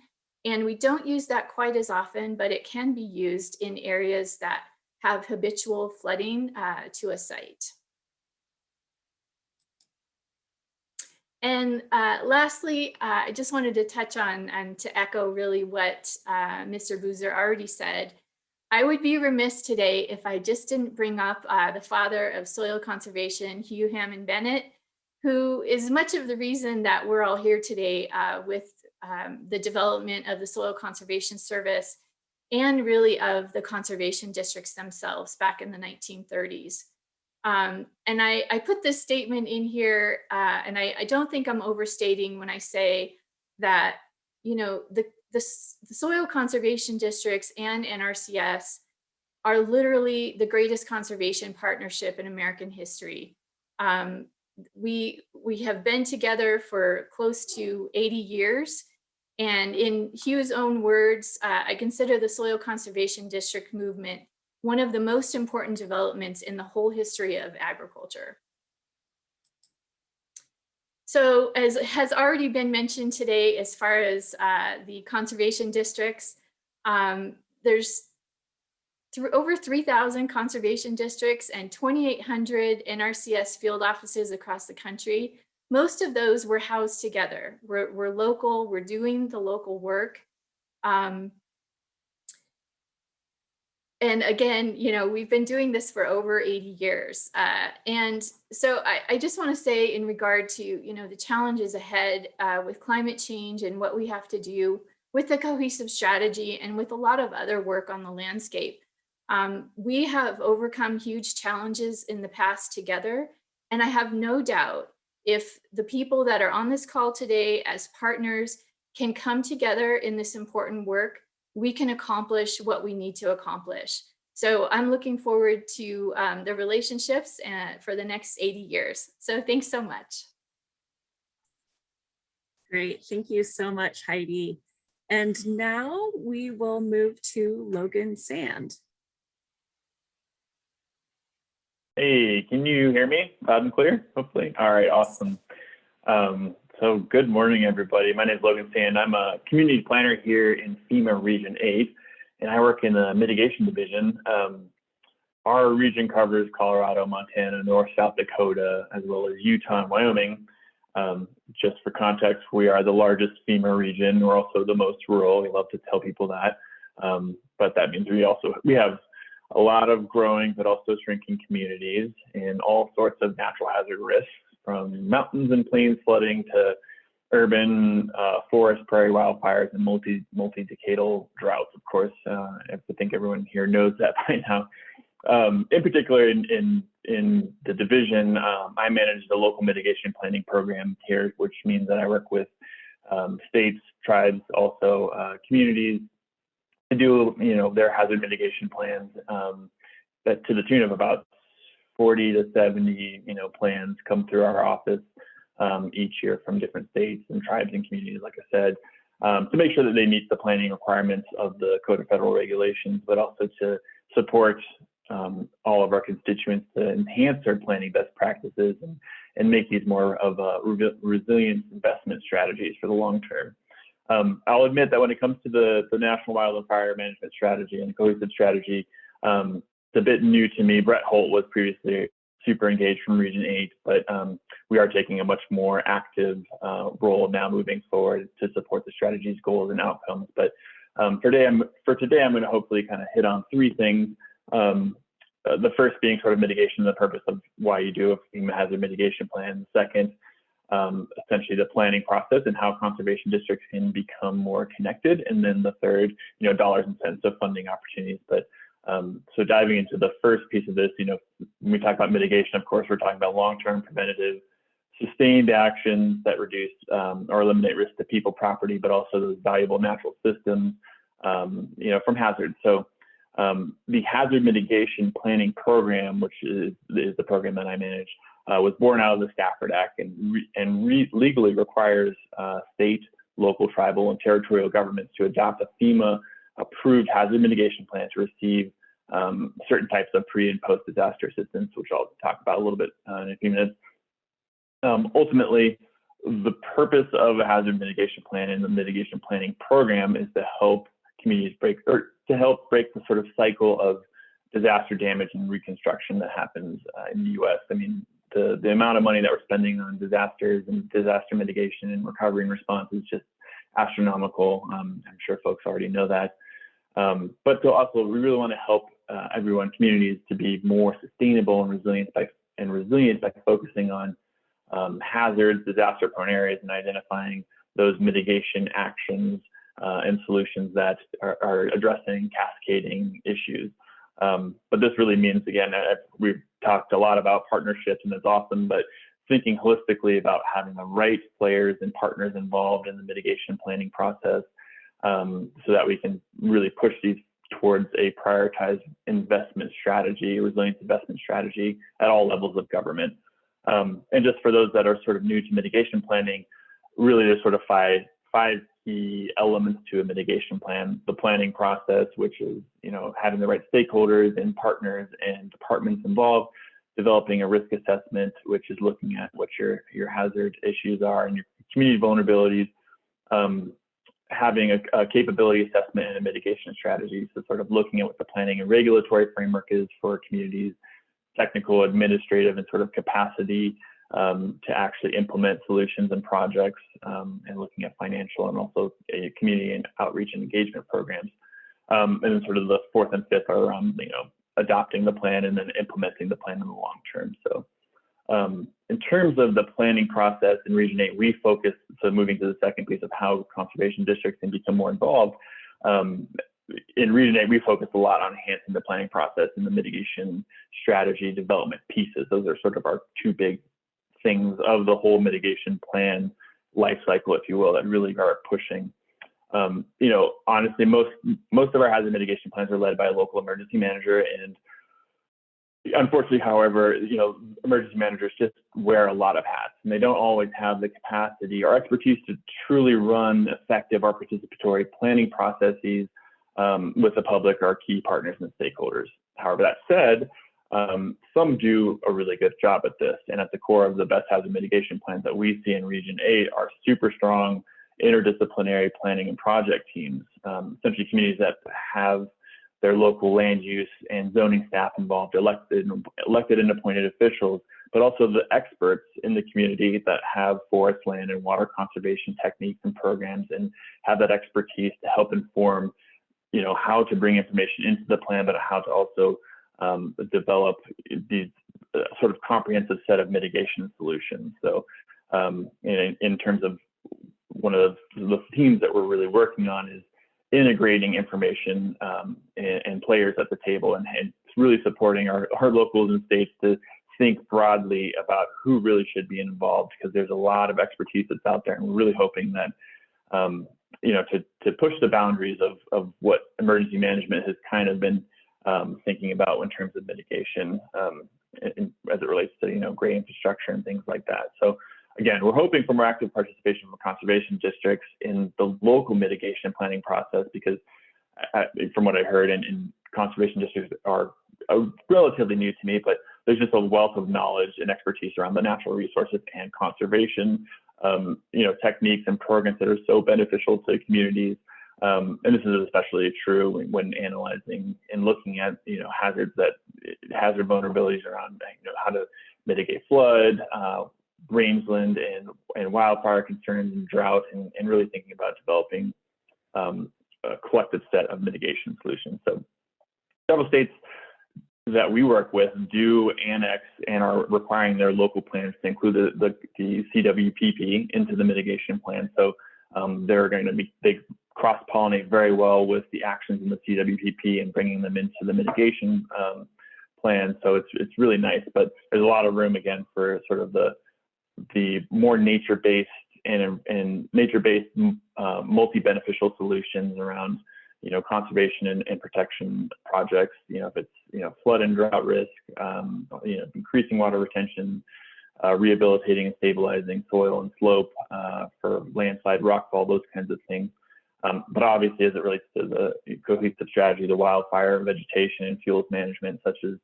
And we don't use that quite as often, but it can be used in areas that have habitual flooding to a site. And lastly, I just wanted to touch on and to echo really what Mr. Boozer already said. I would be remiss today if I just didn't bring up the father of soil conservation, Hugh Hammond Bennett, who is much of the reason that we're all here today with the development of the Soil Conservation Service and really of the conservation districts themselves back in the 1930s. And I put this statement in here, and I don't think I'm overstating when I say that, you know, the soil conservation districts and NRCS are literally the greatest conservation partnership in American history. We have been together for close to 80 years. And in Hugh's own words, I consider the soil conservation district movement one of the most important developments in the whole history of agriculture. So as has already been mentioned today, as far as the conservation districts, there's over 3,000 conservation districts and 2,800 NRCS field offices across the country. Most of those were housed together. We're local, we're doing the local work. And again, you know, we've been doing this for over 80 years. And so I just want to say in regard to, you know, the challenges ahead with climate change and what we have to do with the cohesive strategy and with a lot of other work on the landscape. We have overcome huge challenges in the past together. And I have no doubt if the people that are on this call today as partners can come together in this important work, we can accomplish what we need to accomplish. So I'm looking forward to the relationships for the next 80 years. So thanks so much. Great, thank you so much, Heidi. And now we will move to Logan Sand. Hey, can you hear me loud and clear, hopefully? All right, awesome. So good morning, everybody. My name is Logan Sand. I'm a community planner here in FEMA Region 8, and I work in the mitigation division. Our region covers Colorado, Montana, North, South Dakota, as well as Utah and Wyoming. Just for context, we are the largest FEMA region. We're also the most rural. We love to tell people that. But that means we have a lot of growing but also shrinking communities and all sorts of natural hazard risks, from mountains and plains flooding to urban forest prairie wildfires and multi-decadal droughts, of course. I think everyone here knows that by now. In particular, in the division, I manage the local mitigation planning program here, which means that I work with states, tribes, also communities to do, you know, their hazard mitigation plans that to the tune of about 40 to 70, you know, plans come through our office each year from different states and tribes and communities, like I said, to make sure that they meet the planning requirements of the Code of Federal Regulations, but also to support all of our constituents to enhance their planning best practices and make these more of a resilient investment strategies for the long term. I'll admit that when it comes to the National Wildfire Management Strategy and cohesive strategy, it's a bit new to me. Brett Holt was previously super engaged from Region 8, but we are taking a much more active role now moving forward to support the strategy's goals and outcomes. But for today, I'm going to hopefully kind of hit on three things. The first being sort of mitigation, the purpose of why you do a FEMA hazard mitigation plan. The second, essentially the planning process and how conservation districts can become more connected. And then the third, you know, dollars and cents of funding opportunities. But so diving into the first piece of this, you know, when we talk about mitigation, of course, we're talking about long-term preventative, sustained actions that reduce or eliminate risk to people, property, but also those valuable natural systems, you know, from hazards. So the hazard mitigation planning program, which is the program that I manage, was born out of the Stafford Act and legally requires state, local, tribal, and territorial governments to adopt a FEMA approved hazard mitigation plan to receive certain types of pre and post disaster assistance, which I'll talk about a little bit in a few minutes. Ultimately, the purpose of a hazard mitigation plan and the mitigation planning program is to help communities break the sort of cycle of disaster damage and reconstruction that happens in the U.S. I mean, the amount of money that we're spending on disasters and disaster mitigation and recovery and response is just astronomical. I'm sure folks already know that. But so also, we really want to help everyone, communities, to be more sustainable and resilient by focusing on hazards, disaster-prone areas, and identifying those mitigation actions and solutions that are addressing cascading issues. But this really means, again, we've talked a lot about partnerships, and that's awesome, but thinking holistically about having the right players and partners involved in the mitigation planning process so that we can really push these towards a prioritized investment strategy, resilience investment strategy at all levels of government. And just for those that are sort of new to mitigation planning, really there's sort of five key elements to a mitigation plan. The planning process, which is, having the right stakeholders and partners and departments involved, developing a risk assessment, which is looking at what your hazard issues are and your community vulnerabilities, having a capability assessment and a mitigation strategy. So sort of looking at what the planning and regulatory framework is for communities, technical, administrative, and sort of capacity to actually implement solutions and projects, and looking at financial and also community and outreach and engagement programs. And then sort of the fourth and fifth are around, adopting the plan and then implementing the plan in the long term. So in terms of the planning process in Region 8, we focus, so moving to the second piece of how conservation districts can become more involved. In Region 8, we focus a lot on enhancing the planning process and the mitigation strategy development pieces. Those are sort of our two big things of the whole mitigation plan life cycle, if you will, that really are pushing. Honestly, most of our hazard mitigation plans are led by a local emergency manager, and unfortunately, however, emergency managers just wear a lot of hats, and they don't always have the capacity or expertise to truly run effective or participatory planning processes with the public, our key partners and stakeholders. However, that said, some do a really good job at this, and at the core of the best hazard mitigation plans that we see in Region 8 are super strong interdisciplinary planning and project teams, essentially communities that have their local land use and zoning staff involved, elected and appointed officials, but also the experts in the community that have forest land and water conservation techniques and programs and have that expertise to help inform how to bring information into the plan, but how to also develop these sort of comprehensive set of mitigation solutions. So in terms of one of the themes that we're really working on is integrating information and players at the table, and really supporting our locals and states to think broadly about who really should be involved, because there's a lot of expertise that's out there, and we're really hoping that to push the boundaries of what emergency management has kind of been thinking about in terms of mitigation as it relates to gray infrastructure and things like that. So again, we're hoping for more active participation from conservation districts in the local mitigation planning process, because from what I heard, and conservation districts are relatively new to me, but there's just a wealth of knowledge and expertise around the natural resources and conservation, techniques and programs that are so beneficial to communities. And this is especially true when analyzing and looking at, hazard vulnerabilities around, how to mitigate flood, rangeland and wildfire concerns and drought, and really thinking about developing a collective set of mitigation solutions. So several states that we work with do annex and are requiring their local plans to include the CWPP into the mitigation plan. So they're going to they cross-pollinate very well with the actions in the CWPP and bringing them into the mitigation plan. So it's really nice, but there's a lot of room again for sort of the more nature-based and nature-based multi-beneficial solutions around conservation and protection projects. If it's flood and drought risk, increasing water retention, rehabilitating and stabilizing soil and slope for landslide, rockfall, those kinds of things. But obviously, as it relates to the cohesive strategy, the wildfire, vegetation, and fuels management, such as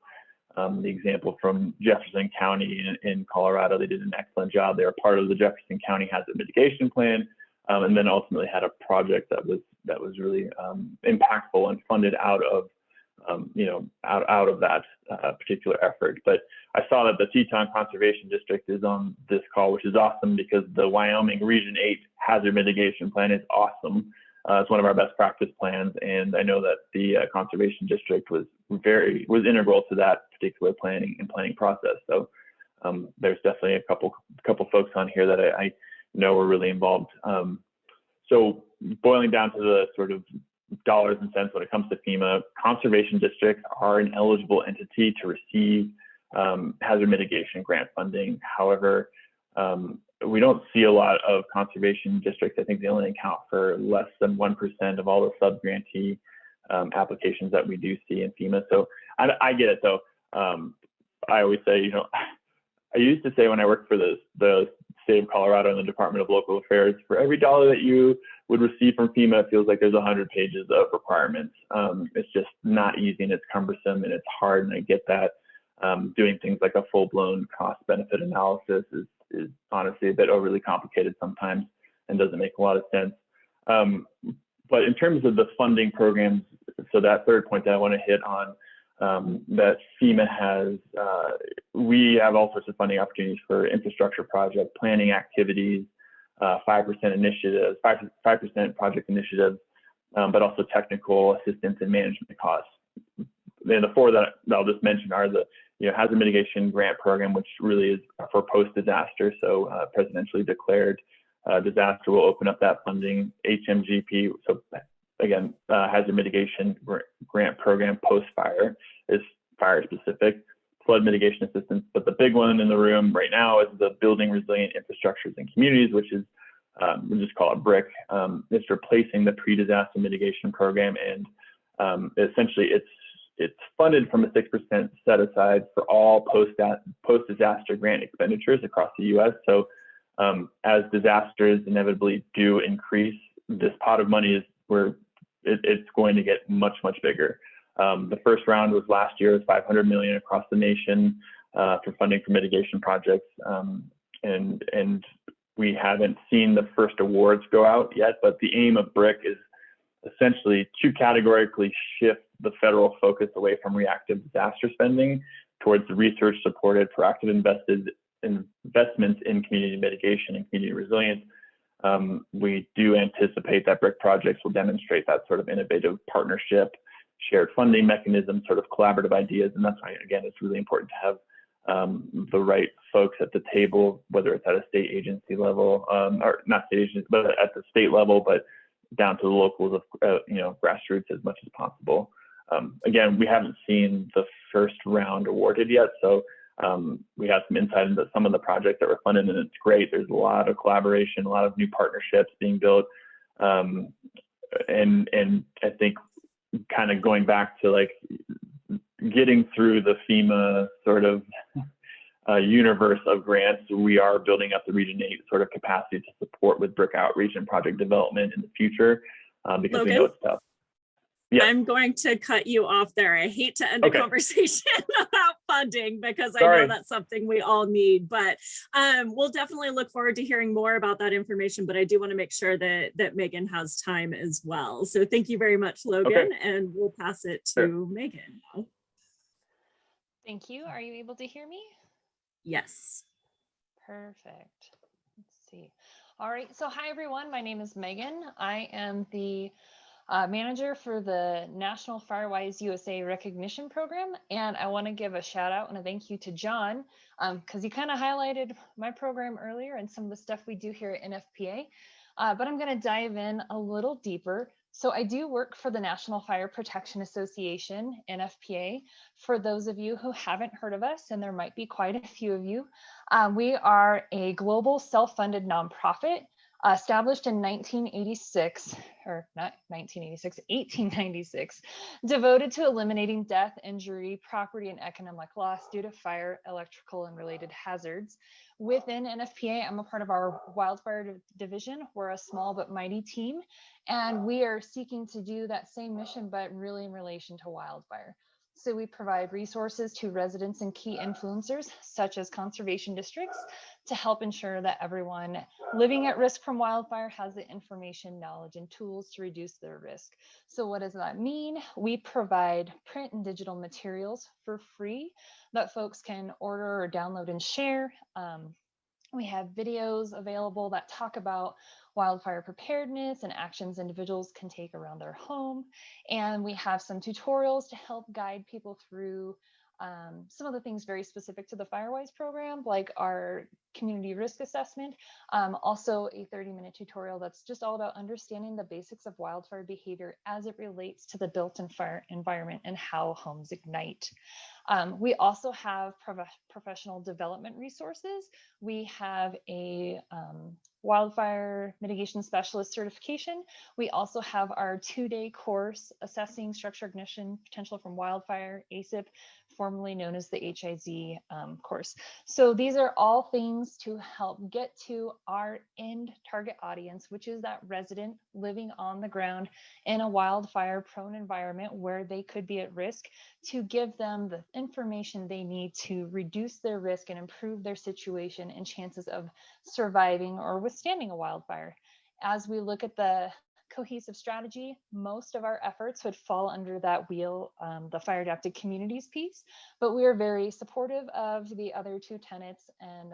the example from Jefferson County in Colorado, they did an excellent job. They were part of the Jefferson County Hazard Mitigation Plan, and then ultimately had a project that was really impactful and funded out of out of that particular effort. But I saw that the Teton Conservation District is on this call, which is awesome because the Wyoming Region 8 Hazard Mitigation Plan is awesome. It's one of our best practice plans, and I know that the Conservation District was integral to that particular planning process. So there's definitely a couple folks on here that I know were really involved. So boiling down to the sort of dollars and cents when it comes to FEMA, conservation districts are an eligible entity to receive hazard mitigation grant funding. However, we don't see a lot of conservation districts. I think they only account for less than 1% of all the sub-grantee applications that we do see in FEMA. So I get it though. I always say, I used to say when I worked for the state of Colorado and the Department of Local Affairs, for every dollar that you would receive from FEMA, it feels like there's 100 pages of requirements. It's just not easy and it's cumbersome and it's hard, and I get that. Doing things like a full-blown cost-benefit analysis is honestly a bit overly complicated sometimes and doesn't make a lot of sense. But in terms of the funding programs, so that third point that I want to hit on, that FEMA has, we have all sorts of funding opportunities for infrastructure project planning activities, 5% initiatives, 5% project initiatives, but also technical assistance and management costs. Then the four that I'll just mention are the hazard mitigation grant program, which really is for post-disaster. So presidentially declared disaster will open up that funding. HMGP, so again, hazard mitigation grant program post-fire is fire specific. Flood mitigation assistance, but the big one in the room right now is the Building Resilient Infrastructures and Communities, which is, we just call it BRIC. It's replacing the pre-disaster mitigation program, and essentially it's funded from a 6% set aside for all post-disaster grant expenditures across the U.S. So as disasters inevitably do increase, this pot of money is where it's going to get much, much bigger. The first round was last year, it was $500 million across the nation for funding for mitigation projects. And we haven't seen the first awards go out yet, but the aim of BRIC is essentially to categorically shift the federal focus away from reactive disaster spending towards the research supported proactive investments in community mitigation and community resilience. We do anticipate that BRIC projects will demonstrate that sort of innovative partnership, shared funding mechanism, sort of collaborative ideas. And that's why, again, it's really important to have the right folks at the table, whether it's at a state agency level, or not state agency, but at the state level, but down to the locals of, grassroots as much as possible. Again, we haven't seen the first round awarded yet. So we have some insight into some of the projects that were funded, and it's great. There's a lot of collaboration, a lot of new partnerships being built. And I think kind of going back to like getting through the FEMA sort of universe of grants, we are building up the Region 8 sort of capacity to support with BRIC outreach and project development in the future because Logan? we know it's tough. Yeah. I'm going to cut you off there. I hate to end a conversation about funding because I Sorry. know that's something we all need, but we'll definitely look forward to hearing more about that information, but I do want to make sure that Megan has time as well. So thank you very much, Logan, and we'll pass it to Megan now. Thank you. Are you able to hear me? Yes. Perfect. Let's see. All right. So hi, everyone. My name is Megan. I am the manager for the National Firewise USA Recognition Program. And I want to give a shout out and a thank you to John, because he kind of highlighted my program earlier and some of the stuff we do here at NFPA. But I'm going to dive in a little deeper. So I do work for the National Fire Protection Association, NFPA. For those of you who haven't heard of us, and there might be quite a few of you, we are a global self-funded nonprofit Established in 1986, or not 1986, 1896, devoted to eliminating death, injury, property, and economic loss due to fire, electrical, and related hazards. Within NFPA, I'm a part of our Wildfire division. We're a small but mighty team, and we are seeking to do that same mission, but really in relation to wildfire. So we provide resources to residents and key influencers, such as conservation districts, to help ensure that everyone living at risk from wildfire has the information, knowledge, and tools to reduce their risk. So what does that mean? We provide print and digital materials for free that folks can order or download and share. We have videos available that talk about wildfire preparedness and actions individuals can take around their home. And we have some tutorials to help guide people through some of the things very specific to the Firewise program, like our community risk assessment. Also a 30-minute tutorial that's just all about understanding the basics of wildfire behavior as it relates to the built-in fire environment and how homes ignite. We also have professional development resources. We have a wildfire mitigation specialist certification. We also have our 2-day course assessing structure ignition potential from wildfire, ASIP, formerly known as the HIZ course. So these are all things to help get to our end target audience, which is that resident living on the ground in a wildfire prone environment where they could be at risk, to give them the information they need to reduce their risk and improve their situation and chances of surviving or withstanding a wildfire. As we look at the cohesive strategy, most of our efforts would fall under that wheel, the fire adapted communities piece, but we are very supportive of the other two tenets. And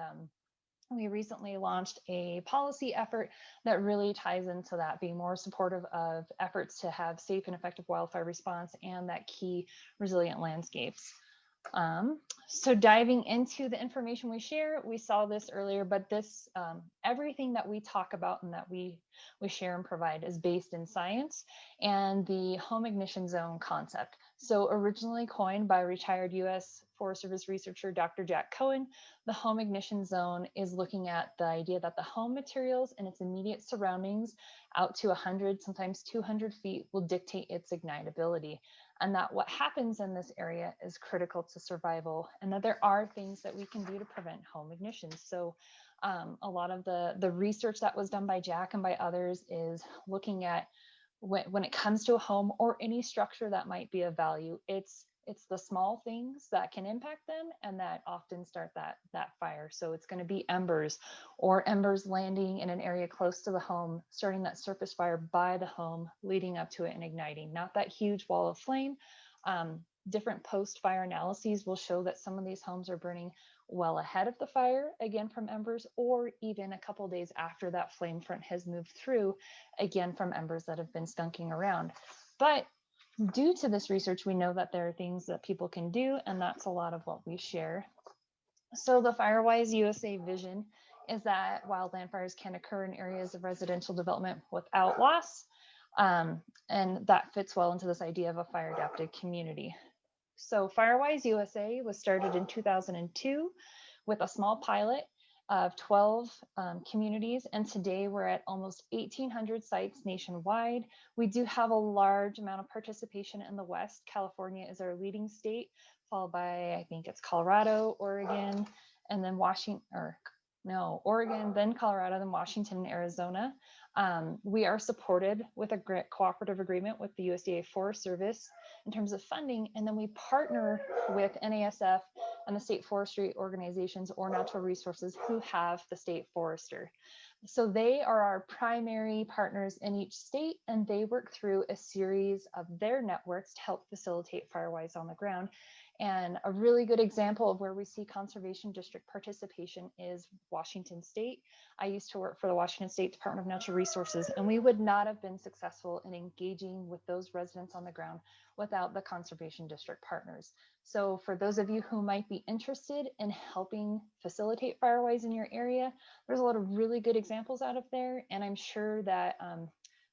we recently launched a policy effort that really ties into that, being more supportive of efforts to have safe and effective wildfire response and that key resilient landscapes. So diving into the information we share, we saw this earlier, but this everything that we talk about and that we share and provide is based in science and the home ignition zone concept. So originally coined by retired U.S. Forest Service researcher Dr. Jack Cohen, the home ignition zone is looking at the idea that the home materials and its immediate surroundings out to 100, sometimes 200 feet will dictate its ignitability. And that what happens in this area is critical to survival, and that there are things that we can do to prevent home ignition. So a lot of the research that was done by Jack and by others is looking at when it comes to a home or any structure that might be of value, it's the small things that can impact them and that often start that fire. So it's going to be embers landing in an area close to the home, starting that surface fire by the home, leading up to it and igniting, not that huge wall of flame. Different post-fire analyses will show that some of these homes are burning well ahead of the fire, again from embers, or even a couple of days after that flame front has moved through, again from embers that have been skunking around. But due to this research, we know that there are things that people can do, and that's a lot of what we share. So the Firewise USA vision is that wildland fires can occur in areas of residential development without loss, and that fits well into this idea of a fire adapted community. So Firewise USA was started in 2002 with a small pilot of 12 communities, and today we're at almost 1,800 sites nationwide. We do have a large amount of participation in the West. California is our leading state, followed by, I think it's Colorado, Oregon, and then Oregon, then Colorado, then Washington and Arizona. We are supported with a cooperative agreement with the USDA Forest Service in terms of funding, and then we partner with NASF and the state forestry organizations or natural resources who have the state forester. So they are our primary partners in each state, and they work through a series of their networks to help facilitate Firewise on the ground. And a really good example of where we see conservation district participation is Washington State. I used to work for the Washington State Department of Natural Resources, and we would not have been successful in engaging with those residents on the ground without the conservation district partners. So for those of you who might be interested in helping facilitate Firewise in your area, there's a lot of really good examples out of there. And I'm sure that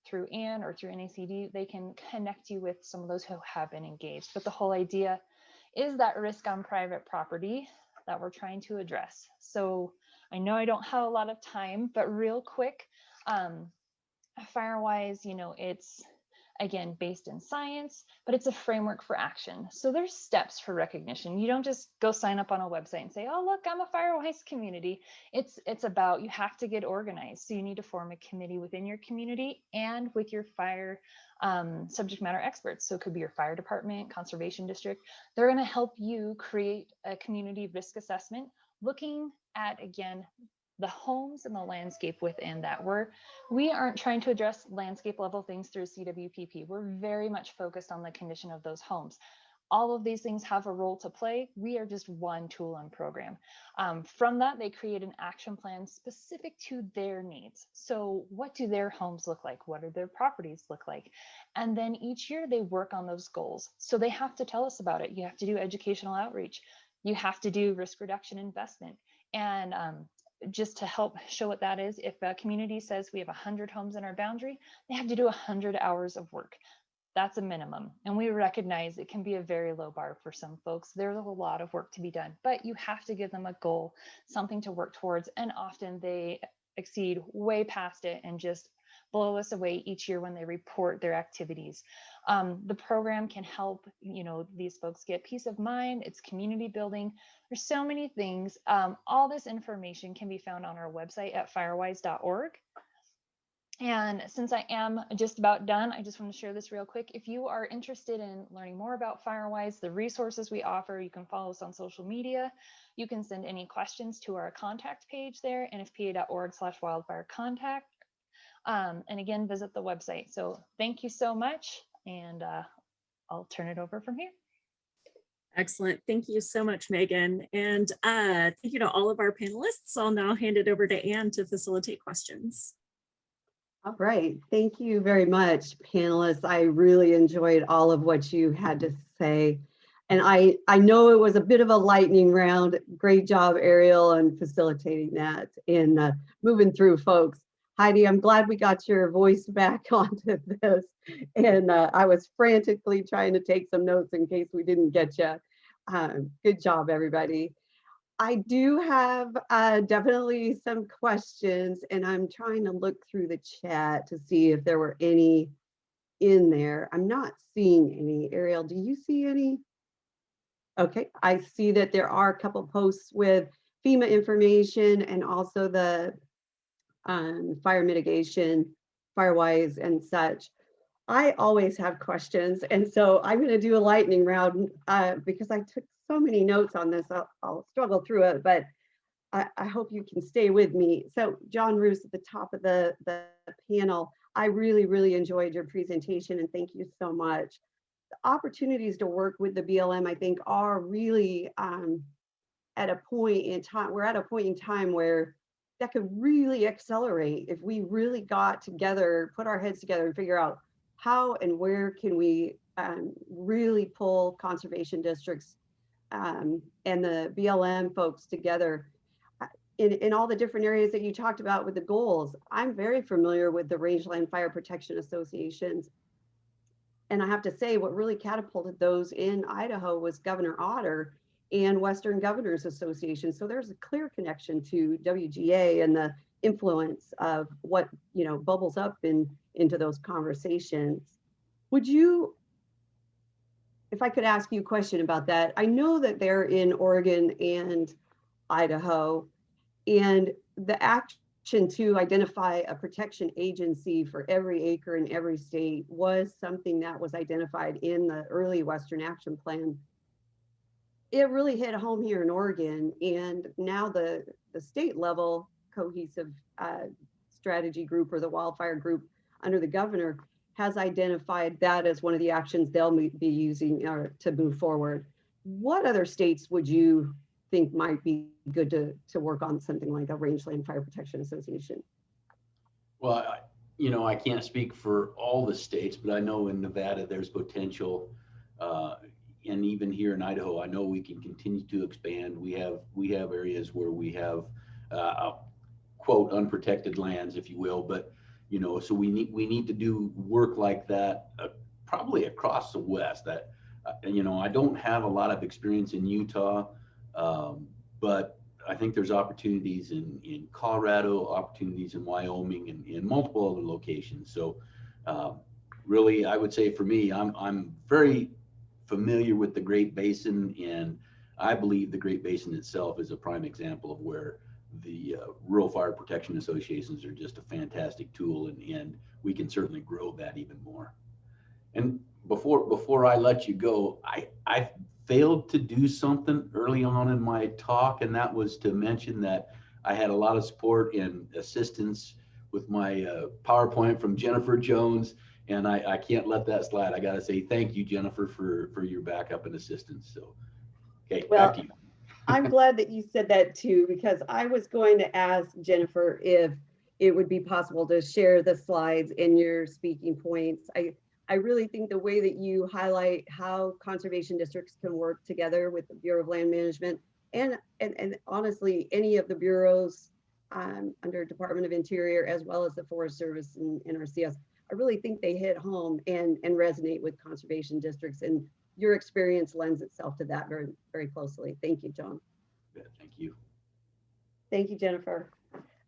through Ann or through NACD, they can connect you with some of those who have been engaged. But the whole idea is that risk on private property that we're trying to address. So I know I don't have a lot of time, but real quick, Firewise, it's again based in science, but it's a framework for action. So there's steps for recognition. You don't just go sign up on a website and say, oh, look, I'm a Firewise community. It's about, you have to get organized. So you need to form a committee within your community and with your fire subject matter experts. So it could be your fire department, conservation district. They're going to help you create a community risk assessment, looking at, again, the homes and the landscape within that. We aren't trying to address landscape level things through CWPP. We're very much focused on the condition of those homes. All of these things have a role to play. We are just one tool and program. From that, they create an action plan specific to their needs. So what do their homes look like? What do their properties look like? And then each year they work on those goals. So they have to tell us about it. You have to do educational outreach. You have to do risk reduction investment. And just to help show what that is, if a community says we have 100 homes in our boundary, they have to do 100 hours of work. That's a minimum. And we recognize it can be a very low bar for some folks. There's a lot of work to be done, but you have to give them a goal, something to work towards. And often they exceed way past it and just blow us away each year when they report their activities. The program can help, these folks get peace of mind. It's community building. There's so many things. All this information can be found on our website at firewise.org. And since I am just about done, I just want to share this real quick. If you are interested in learning more about Firewise, the resources we offer, you can follow us on social media. You can send any questions to our contact page there, nfpa.org/wildfire-contact. And again, visit the website. So thank you so much. And I'll turn it over from here. Excellent. Thank you so much, Megan. And thank you to all of our panelists. I'll now hand it over to Anne to facilitate questions. All right. Thank you very much, panelists. I really enjoyed all of what you had to say. And I know it was a bit of a lightning round. Great job, Ariel, on facilitating that and moving through folks. Heidi, I'm glad we got your voice back onto this. And I was frantically trying to take some notes in case we didn't get you. Good job, everybody. I do have definitely some questions, and I'm trying to look through the chat to see if there were any in there. I'm not seeing any. Ariel, do you see any? Okay, I see that there are a couple posts with FEMA information and also the fire mitigation, Firewise and such. I always have questions, and so I'm going to do a lightning round because I took so many notes on this. I'll struggle through it, but I hope you can stay with me. So John Roos at the top of the panel, I really enjoyed your presentation, and thank you so much. The opportunities to work with the BLM, I think, are really at a point in time. We're at a point in time where that could really accelerate if we really got together, put our heads together and figure out how and where can we really pull conservation districts and the BLM folks together in all the different areas that you talked about with the goals. I'm very familiar with the Rangeland Fire Protection Associations. And I have to say, what really catapulted those in Idaho was Governor Otter and Western Governors Association. So there's a clear connection to WGA and the influence of what, bubbles up into those conversations. Would you, if I could ask you a question about that, I know that they're in Oregon and Idaho, and the action to identify a protection agency for every acre in every state was something that was identified in the early Western Action Plan. It really hit home here in Oregon, and now the state level cohesive strategy group, or the wildfire group under the governor, has identified that as one of the actions they'll be using to move forward. What other states would you think might be good to work on something like a Rangeland Fire Protection Association? Well, I can't speak for all the states, but I know in Nevada there's potential, and even here in Idaho, I know we can continue to expand. We have areas where we have quote unprotected lands, if you will, but so we need to do work like that probably across the West. That I don't have a lot of experience in Utah, but I think there's opportunities in Colorado, opportunities in Wyoming, and in multiple other locations. So really, I would say for me, I'm very familiar with the Great Basin, and I believe the Great Basin itself is a prime example of where the rural fire protection associations are just a fantastic tool, and we can certainly grow that even more. And before I let you go, I failed to do something early on in my talk, and that was to mention that I had a lot of support and assistance with my PowerPoint from Jennifer Jones, and I can't let that slide. I got to say thank you, Jennifer, for your backup and assistance. So, okay, Well, back to you. I'm glad that you said that too, because I was going to ask Jennifer if it would be possible to share the slides in your speaking points. I really think the way that you highlight how conservation districts can work together with the Bureau of Land Management and honestly, any of the bureaus under Department of Interior, as well as the Forest Service and NRCS, I really think they hit home and resonate with conservation districts, and your experience lends itself to that very, very closely. Thank you, John. Thank you. Thank you, Jennifer.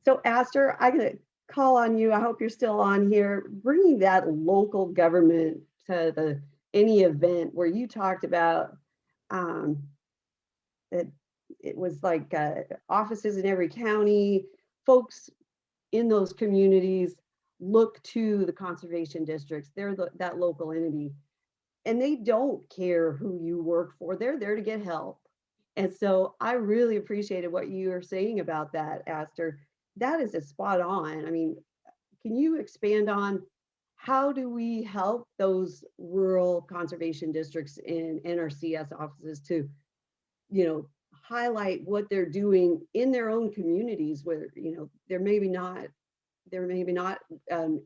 So Aster, I'm going to call on you. I hope you're still on here, bringing that local government to any event where you talked about that it was like offices in every county, folks in those communities look to the conservation districts. They're that local entity, and they don't care who you work for. They're there to get help. And so I really appreciated what you were saying about that, Aster. That is a spot on. I mean, can you expand on how do we help those rural conservation districts in NRCS offices to, highlight what they're doing in their own communities where, they're maybe not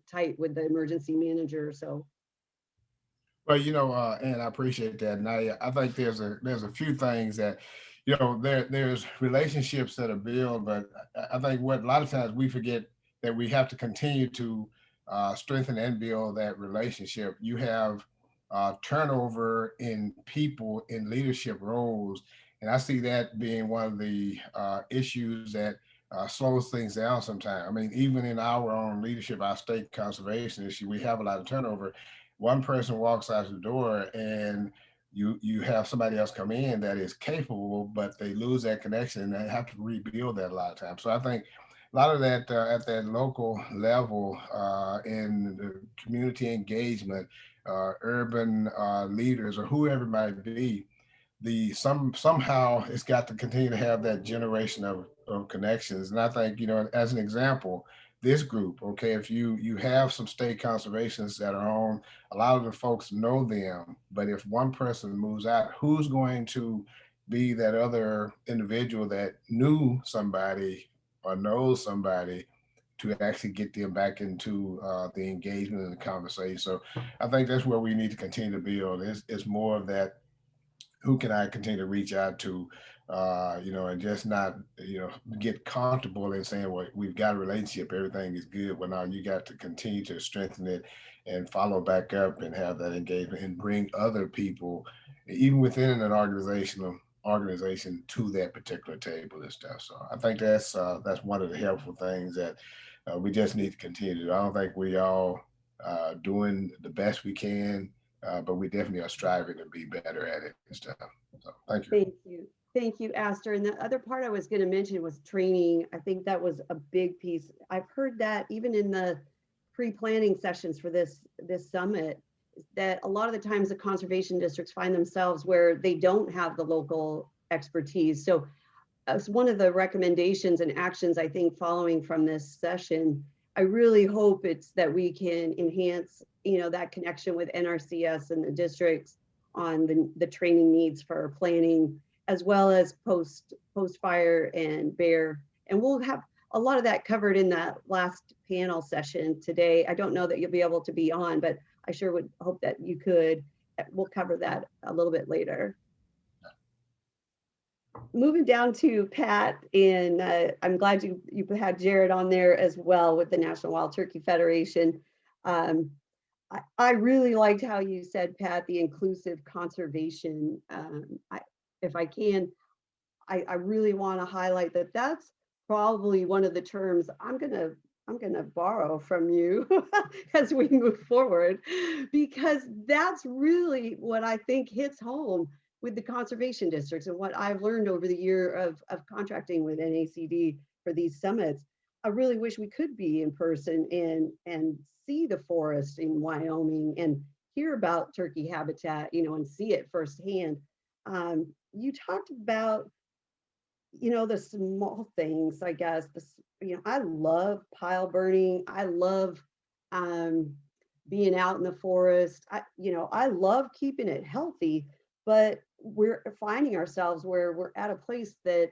tight with the emergency manager. So. Well, and I appreciate that. And I think there's a few things that, there's relationships that are built, but I think what a lot of times we forget that we have to continue to strengthen and build that relationship. You have turnover in people in leadership roles. And I see that being one of the issues that slows things down sometimes. I mean, even in our own leadership, our state conservation issue, we have a lot of turnover. One person walks out the door and you have somebody else come in that is capable, but they lose that connection and they have to rebuild that a lot of times. So I think a lot of that at that local level in the community engagement, urban leaders or whoever it might be, somehow it's got to continue to have that generation of connections. And I think, as an example, this group, okay, if you have some state conservationists that are on, a lot of the folks know them, but if one person moves out, who's going to be that other individual that knew somebody or knows somebody to actually get them back into the engagement and the conversation? So I think that's where we need to continue to build. It's more of that, who can I continue to reach out to, and just not, get comfortable in saying, well, we've got a relationship, everything is good. Well, now you got to continue to strengthen it and follow back up and have that engagement and bring other people, even within an organization to that particular table and stuff. So I think that's one of the helpful things that we just need to continue to do. I don't think we all doing the best we can, but we definitely are striving to be better at it and stuff. So thank you. Thank you, Aster. And the other part I was going to mention was training. I think that was a big piece. I've heard that even in the pre-planning sessions for this summit, that a lot of the times the conservation districts find themselves where they don't have the local expertise. So as one of the recommendations and actions, I think, following from this session, I really hope it's that we can enhance, that connection with NRCS and the districts on the training needs for planning, as well as post-fire and bear. And we'll have a lot of that covered in that last panel session today. I don't know that you'll be able to be on, but I sure would hope that you could. We'll cover that a little bit later. Moving down to Pat, and I'm glad you had Jared on there as well with the National Wild Turkey Federation. I really liked how you said, Pat, the inclusive conservation. If I can, I really want to highlight that that's probably one of the terms I'm gonna borrow from you as we move forward, because that's really what I think hits home with the conservation districts and what I've learned over the year of contracting with NACD for these summits. I really wish we could be in person and see the forest in Wyoming and hear about turkey habitat, you know, and see it firsthand. You talked about, you know, the small things, I guess. You know, I love pile burning. I love being out in the forest. I love keeping it healthy, but we're finding ourselves where we're at a place that,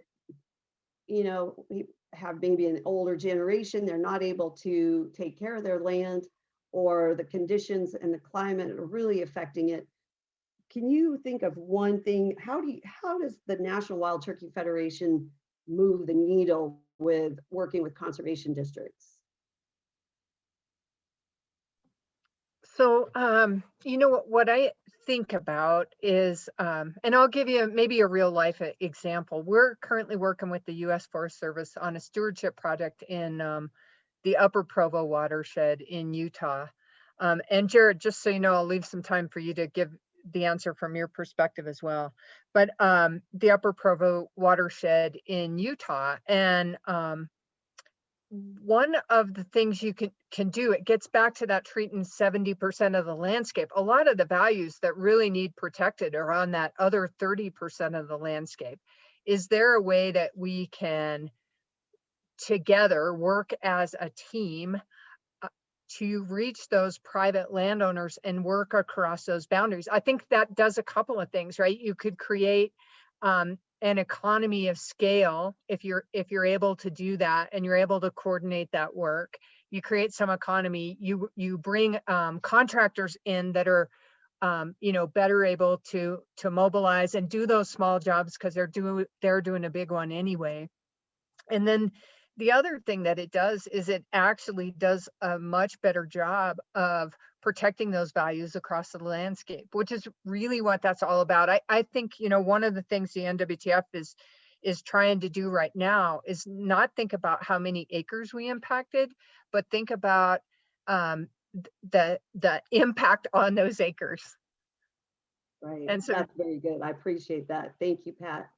you know, we have maybe an older generation. They're not able to take care of their land, or the conditions and the climate are really affecting it. Can you think of one thing? How does the National Wild Turkey Federation move the needle with working with conservation districts? So, you know, what I think about is, and I'll give you maybe a real life example. We're currently working with the U.S. Forest Service on a stewardship project in the Upper Provo watershed in Utah. And Jared, just so you know, I'll leave some time for you to give the answer from your perspective as well. But the Upper Provo watershed in Utah, and one of the things you can do, it gets back to that treating 70% of the landscape. A lot of the values that really need protected are on that other 30% of the landscape. Is there a way that we can together work as a team to reach those private landowners and work across those boundaries? I think that does a couple of things, right? You could create an economy of scale if you're able to do that and you're able to coordinate that work. You create some economy. You bring contractors in that are you know, better able to mobilize and do those small jobs because they're doing a big one anyway. And then the other thing that it does is it actually does a much better job of protecting those values across the landscape, which is really what that's all about. I think, you know, one of the things the NWTF is trying to do right now is not think about how many acres we impacted, but think about the impact on those acres. Right. And so that's very good. I appreciate that. Thank you, Pat.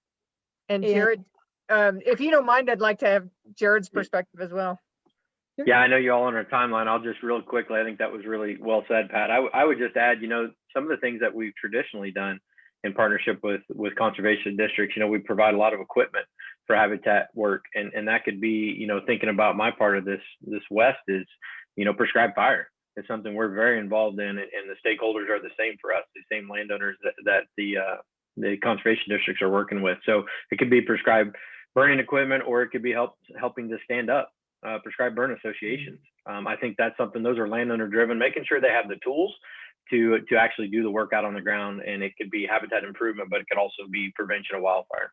And Jared, if you don't mind, I'd like to have Jared's perspective as well. Yeah, I know you're all on our timeline. I'll just real quickly, I think that was really well said, Pat. I would just add, you know, some of the things that we've traditionally done in partnership with conservation districts, you know, we provide a lot of equipment for habitat work. And that could be, you know, thinking about my part of this West is, you know, prescribed fire. It's something we're very involved in, and the stakeholders are the same for us, the same landowners that the conservation districts are working with. So it could be prescribed burning equipment, or it could be helping to stand up prescribed burn associations. I think that's something, those are landowner driven, making sure they have the tools to actually do the work out on the ground. And it could be habitat improvement, but it could also be prevention of wildfire.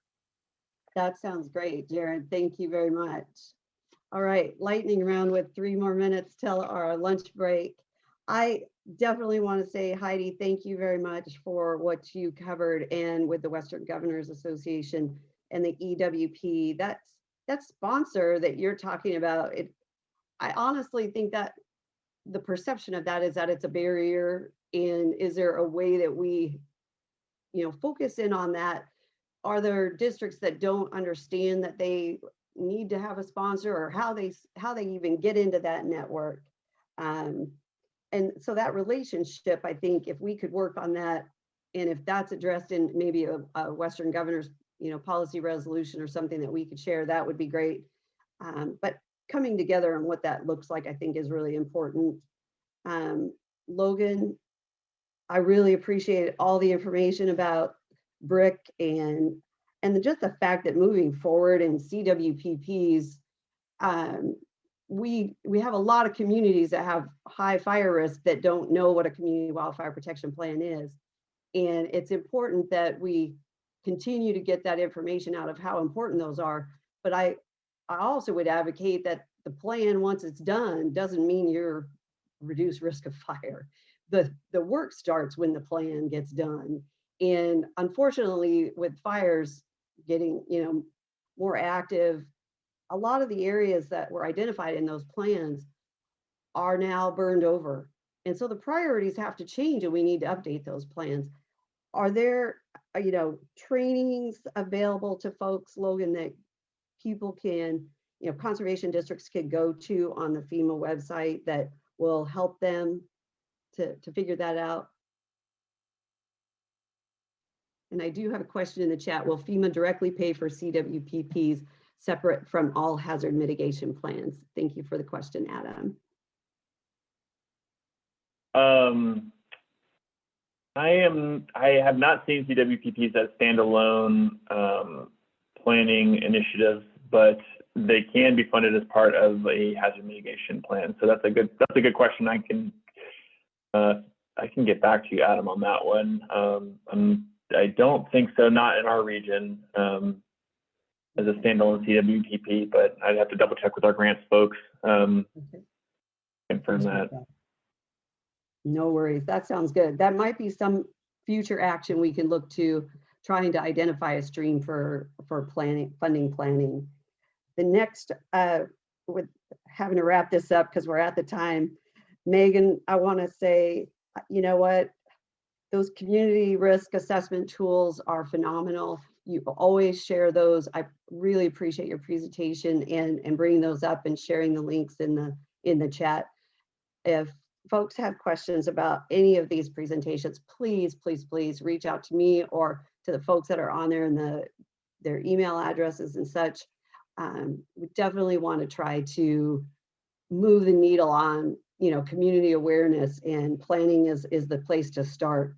That sounds great, Jared. Thank you very much. All right, lightning round with 3 more minutes till our lunch break. I definitely want to say, Heidi, thank you very much for what you covered, and with the Western Governors Association and the EWP. That sponsor that you're talking about, I honestly think that the perception of that is that it's a barrier. And is there a way that we, you know, focus in on that? Are there districts that don't understand that they need to have a sponsor, or how they even get into that network? And so that relationship, I think if we could work on that, and if that's addressed in maybe a Western Governors, you know, policy resolution or something that we could share, that would be great. But coming together on what that looks like, I think is really important. Logan, I really appreciate all the information about BRIC and just the fact that moving forward in CWPPs, we have a lot of communities that have high fire risk that don't know what a community wildfire protection plan is. And it's important that we continue to get that information out of how important those are. But I also would advocate that the plan, once it's done, doesn't mean you're reduced risk of fire. The work starts when the plan gets done. And unfortunately, with fires, getting, more active. A lot of the areas that were identified in those plans are now burned over. And so the priorities have to change and we need to update those plans. Are there, trainings available to folks, Logan, that people can, conservation districts can go to on the FEMA website that will help them to figure that out? And I do have a question in the chat. Will FEMA directly pay for CWPPs separate from all hazard mitigation plans? Thank you for the question, Adam. I have not seen CWPPs as standalone planning initiatives, but they can be funded as part of a hazard mitigation plan. So that's a good question. I can get back to you, Adam, on that one. I don't think so, not in our region as a standalone CWPP, but I'd have to double check with our grants folks. Okay. Confirm that. No worries, that sounds good. That might be some future action we can look to, trying to identify a stream for funding planning. The next, with having to wrap this up because we're at the time, Megan, I want to say, you know what? Those community risk assessment tools are phenomenal. You always share those. I really appreciate your presentation and bringing those up and sharing the links in the chat. If folks have questions about any of these presentations, please reach out to me or to the folks that are on there and their email addresses and such. We definitely want to try to move the needle on, community awareness, and planning is the place to start.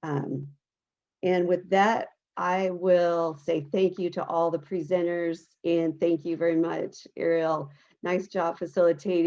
And with that, I will say thank you to all the presenters, and thank you very much, Ariel. Nice job facilitating.